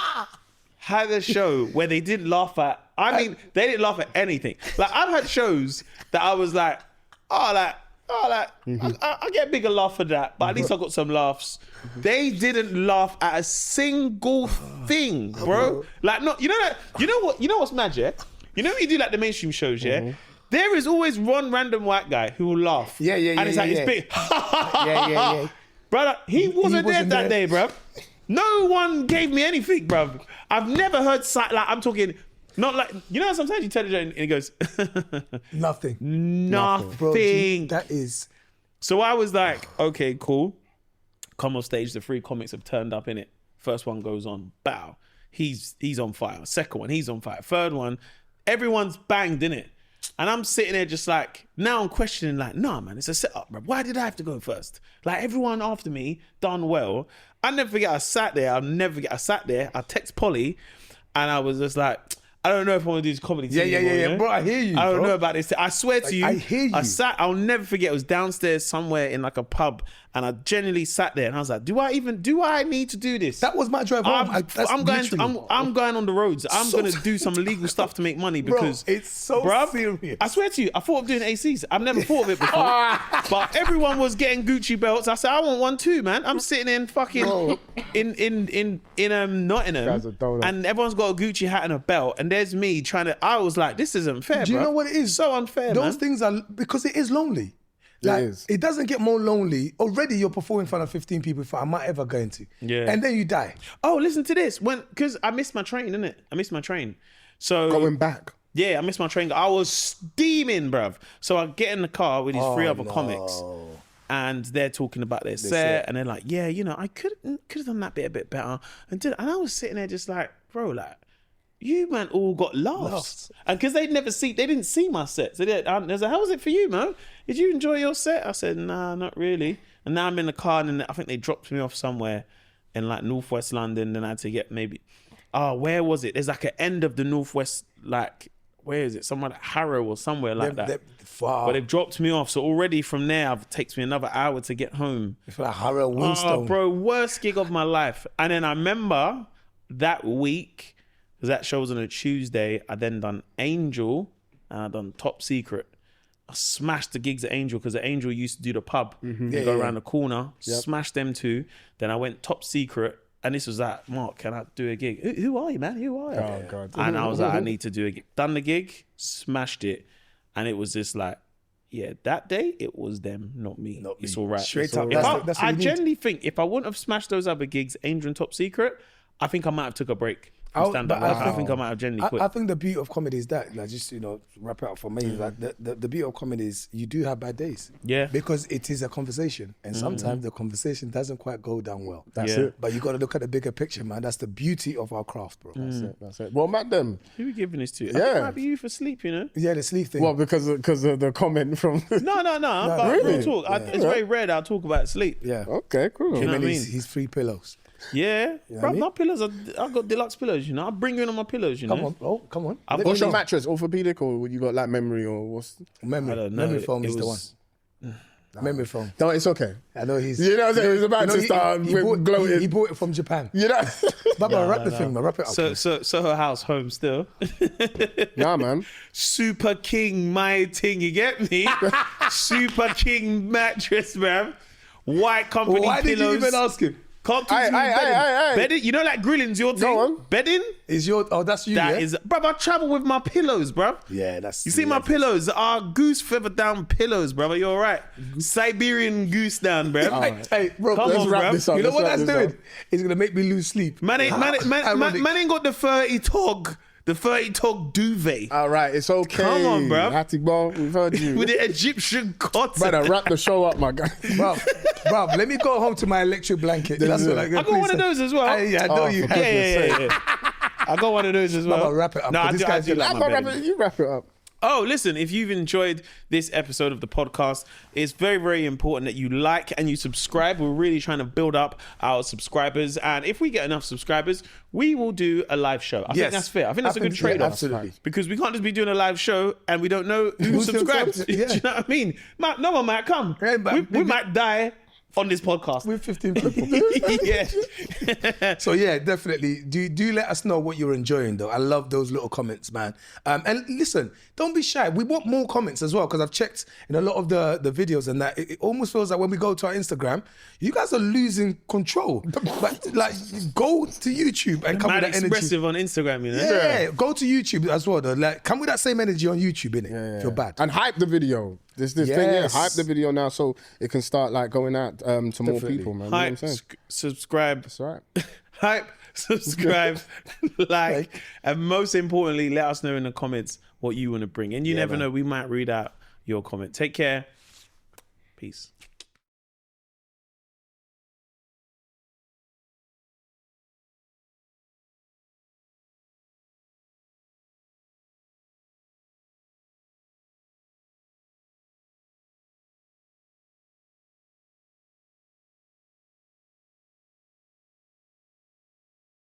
had a show where they didn't laugh at, they didn't laugh at anything. Like I've had shows that I was like, Oh, like I get a bigger laugh for that, but at least I got some laughs. They didn't laugh at a single thing, bro. Like, not you know what's mad, yeah? You know when you do like the mainstream shows, yeah? There is always one random white guy who will laugh. Yeah. And it's like it's big. Yeah. Brother, he wasn't there that day, bro. No one gave me anything, bro. I've never heard like I'm talking. Not like, you know, sometimes you tell the joke and it goes, Nothing. Nothing. Bro, G, that is. So I was like, okay, cool. Come on stage, the 3 comics have turned up in it. First one goes on, bow. He's on fire. Second one, he's on fire. Third one, everyone's banged in it. And I'm sitting there just like, now I'm questioning like, nah, man, it's a setup, bro. Why did I have to go first? Like everyone after me done well. I never forget I sat there. I text Polly and I was just like, I don't know if I want to do this comedy. Yeah. Bro, I hear you. I don't know about this. I swear to you. I hear you. I'll never forget. It was downstairs somewhere in like a pub, and I genuinely sat there and I was like, do I need to do this? That was my drive home. I'm going on the roads. I'm going to do some illegal stuff to make money because it's so serious. I swear to you, I thought of doing ACs. I've never thought of it before. But everyone was getting Gucci belts. I said, I want one too, man. I'm sitting in fucking in Nottingham, and everyone's got a Gucci hat and a belt, and there's me trying to. I was like, this isn't fair. Do you know what it is? So unfair. Those things are because it is lonely. Like, it doesn't get more lonely. Already you're performing in front of 15 people if I'm not ever going to. Yeah. And then you die. Oh, listen to this. Because I missed my train, innit? I missed my train. So Going back. Yeah, I missed my train. I was steaming, bruv. So I get in the car with these 3 other comics. And they're talking about their set. And they're like, yeah, you know, I could have done that bit a bit better. And I was sitting there just like, bro, like, you man all got laughs. And because they didn't see my set. So they was like, how was it for you, man? Did you enjoy your set? I said, nah, not really. And now I'm in the car and I think they dropped me off somewhere in like Northwest London. Then I had to get where was it? There's like an end of the Northwest, like, where is it? Somewhere like Harrow or somewhere like that. But they've dropped me off. So already from there, it takes me another hour to get home. It's like Harrow, Winstone. Oh, bro, worst gig of my life. And then I remember that week, because that show was on a Tuesday, I then done Angel and I done Top Secret. I smashed the gigs at Angel because the Angel used to do the pub. Go around the corner, smashed them 2. Then I went Top Secret. And this was that, Mark, can I do a gig? Who are you, man? Who are you? Oh, God. And I was like, I need to do a gig. Done the gig, smashed it. And it was just like, yeah, that day, it was them, not me. It's all right. Straight up. I genuinely think if I wouldn't have smashed those other gigs, Angel and Top Secret, I think I might have took a break. I think I might have genuinely quit. I think the beauty of comedy is that, like, just, wrap it up for me, like the beauty of comedy is you do have bad days. Yeah. Because it is a conversation. And sometimes the conversation doesn't quite go down well. That's it. But you got to look at the bigger picture, man. That's the beauty of our craft, bro. That's it. Well, madam. Who are we giving this to? Yeah. I think it might be you for sleep, you know? Yeah, the sleep thing. Well, because of the comment from... No. But really? real talk. It's very rare that I'll talk about sleep. Yeah. Okay, cool. You know what I mean? He's 3 pillows. Yeah, bro, my pillows I've got deluxe pillows, you know. I bring you in on my pillows, you know. Come on. got What's your mattress? Orthopedic or you got like memory or what's... Memory. I don't know. Memory foam is the one. Memory foam. No, it's okay. I know he's... You know what I'm saying? He was about to start gloating. He bought it from Japan. You know? Baba, wrap the thing, man. Wrap it up. So her house home still. Nah, man. Super King, my thing, you get me? Super King mattress, man. White company Why pillows. did you even ask him? Bedding, you know, like grilling's your thing. Go on. Bedding Is your... Oh, that's you, that yeah? is, bruv, I travel with my pillows, bruv. Yeah, that's... You see my pillows are goose feather down pillows, brother. You're all right. Siberian goose down, bruv. Hey, bro, Come let's on, wrap bruv. this up. You know what that's Let's wrap doing? It's going to make me lose sleep. Man ain't got the 30 tog. The 30 tog duvet. All right, it's okay. Come on, bruv. Hattie Ball, we've heard you. With the Egyptian cotton. Better wrap the show up, my guy. Bro, let me go home to my electric blanket. That's what I got one of those as well. I know you. Yeah. I got one of those as well. Baba, wrap it up. No, This I guy's do like my bedding. You wrap it up. Oh, listen, if you've enjoyed this episode of the podcast, it's very, very important that you like and you subscribe. We're really trying to build up our subscribers. And if we get enough subscribers, we will do a live show. I think that's fair. I think that's a good trade-off. Absolutely. Because we can't just be doing a live show and we don't know who subscribes. Do you know what I mean? No one might come. Yeah, but we might die on this podcast. With 15 people. Yeah. So yeah, definitely. Do let us know what you're enjoying though. I love those little comments, man. And listen, don't be shy. We want more comments as well, because I've checked in a lot of the videos and that it almost feels like when we go to our Instagram, you guys are losing control. But like, go to YouTube and come Mad with that energy. expressive on Instagram, you know. Yeah, go to YouTube as well though. Like, come with that same energy on YouTube, innit? Yeah. If you're bad. And hype the video. This thing, yeah. Yes. Hype the video now so it can start like going out to more people, man. You know what I'm Hype, saying? subscribe. That's right. Hype, subscribe, like, and most importantly, let us know in the comments what you want to bring. And you never know, we might read out your comment. Take care. Peace.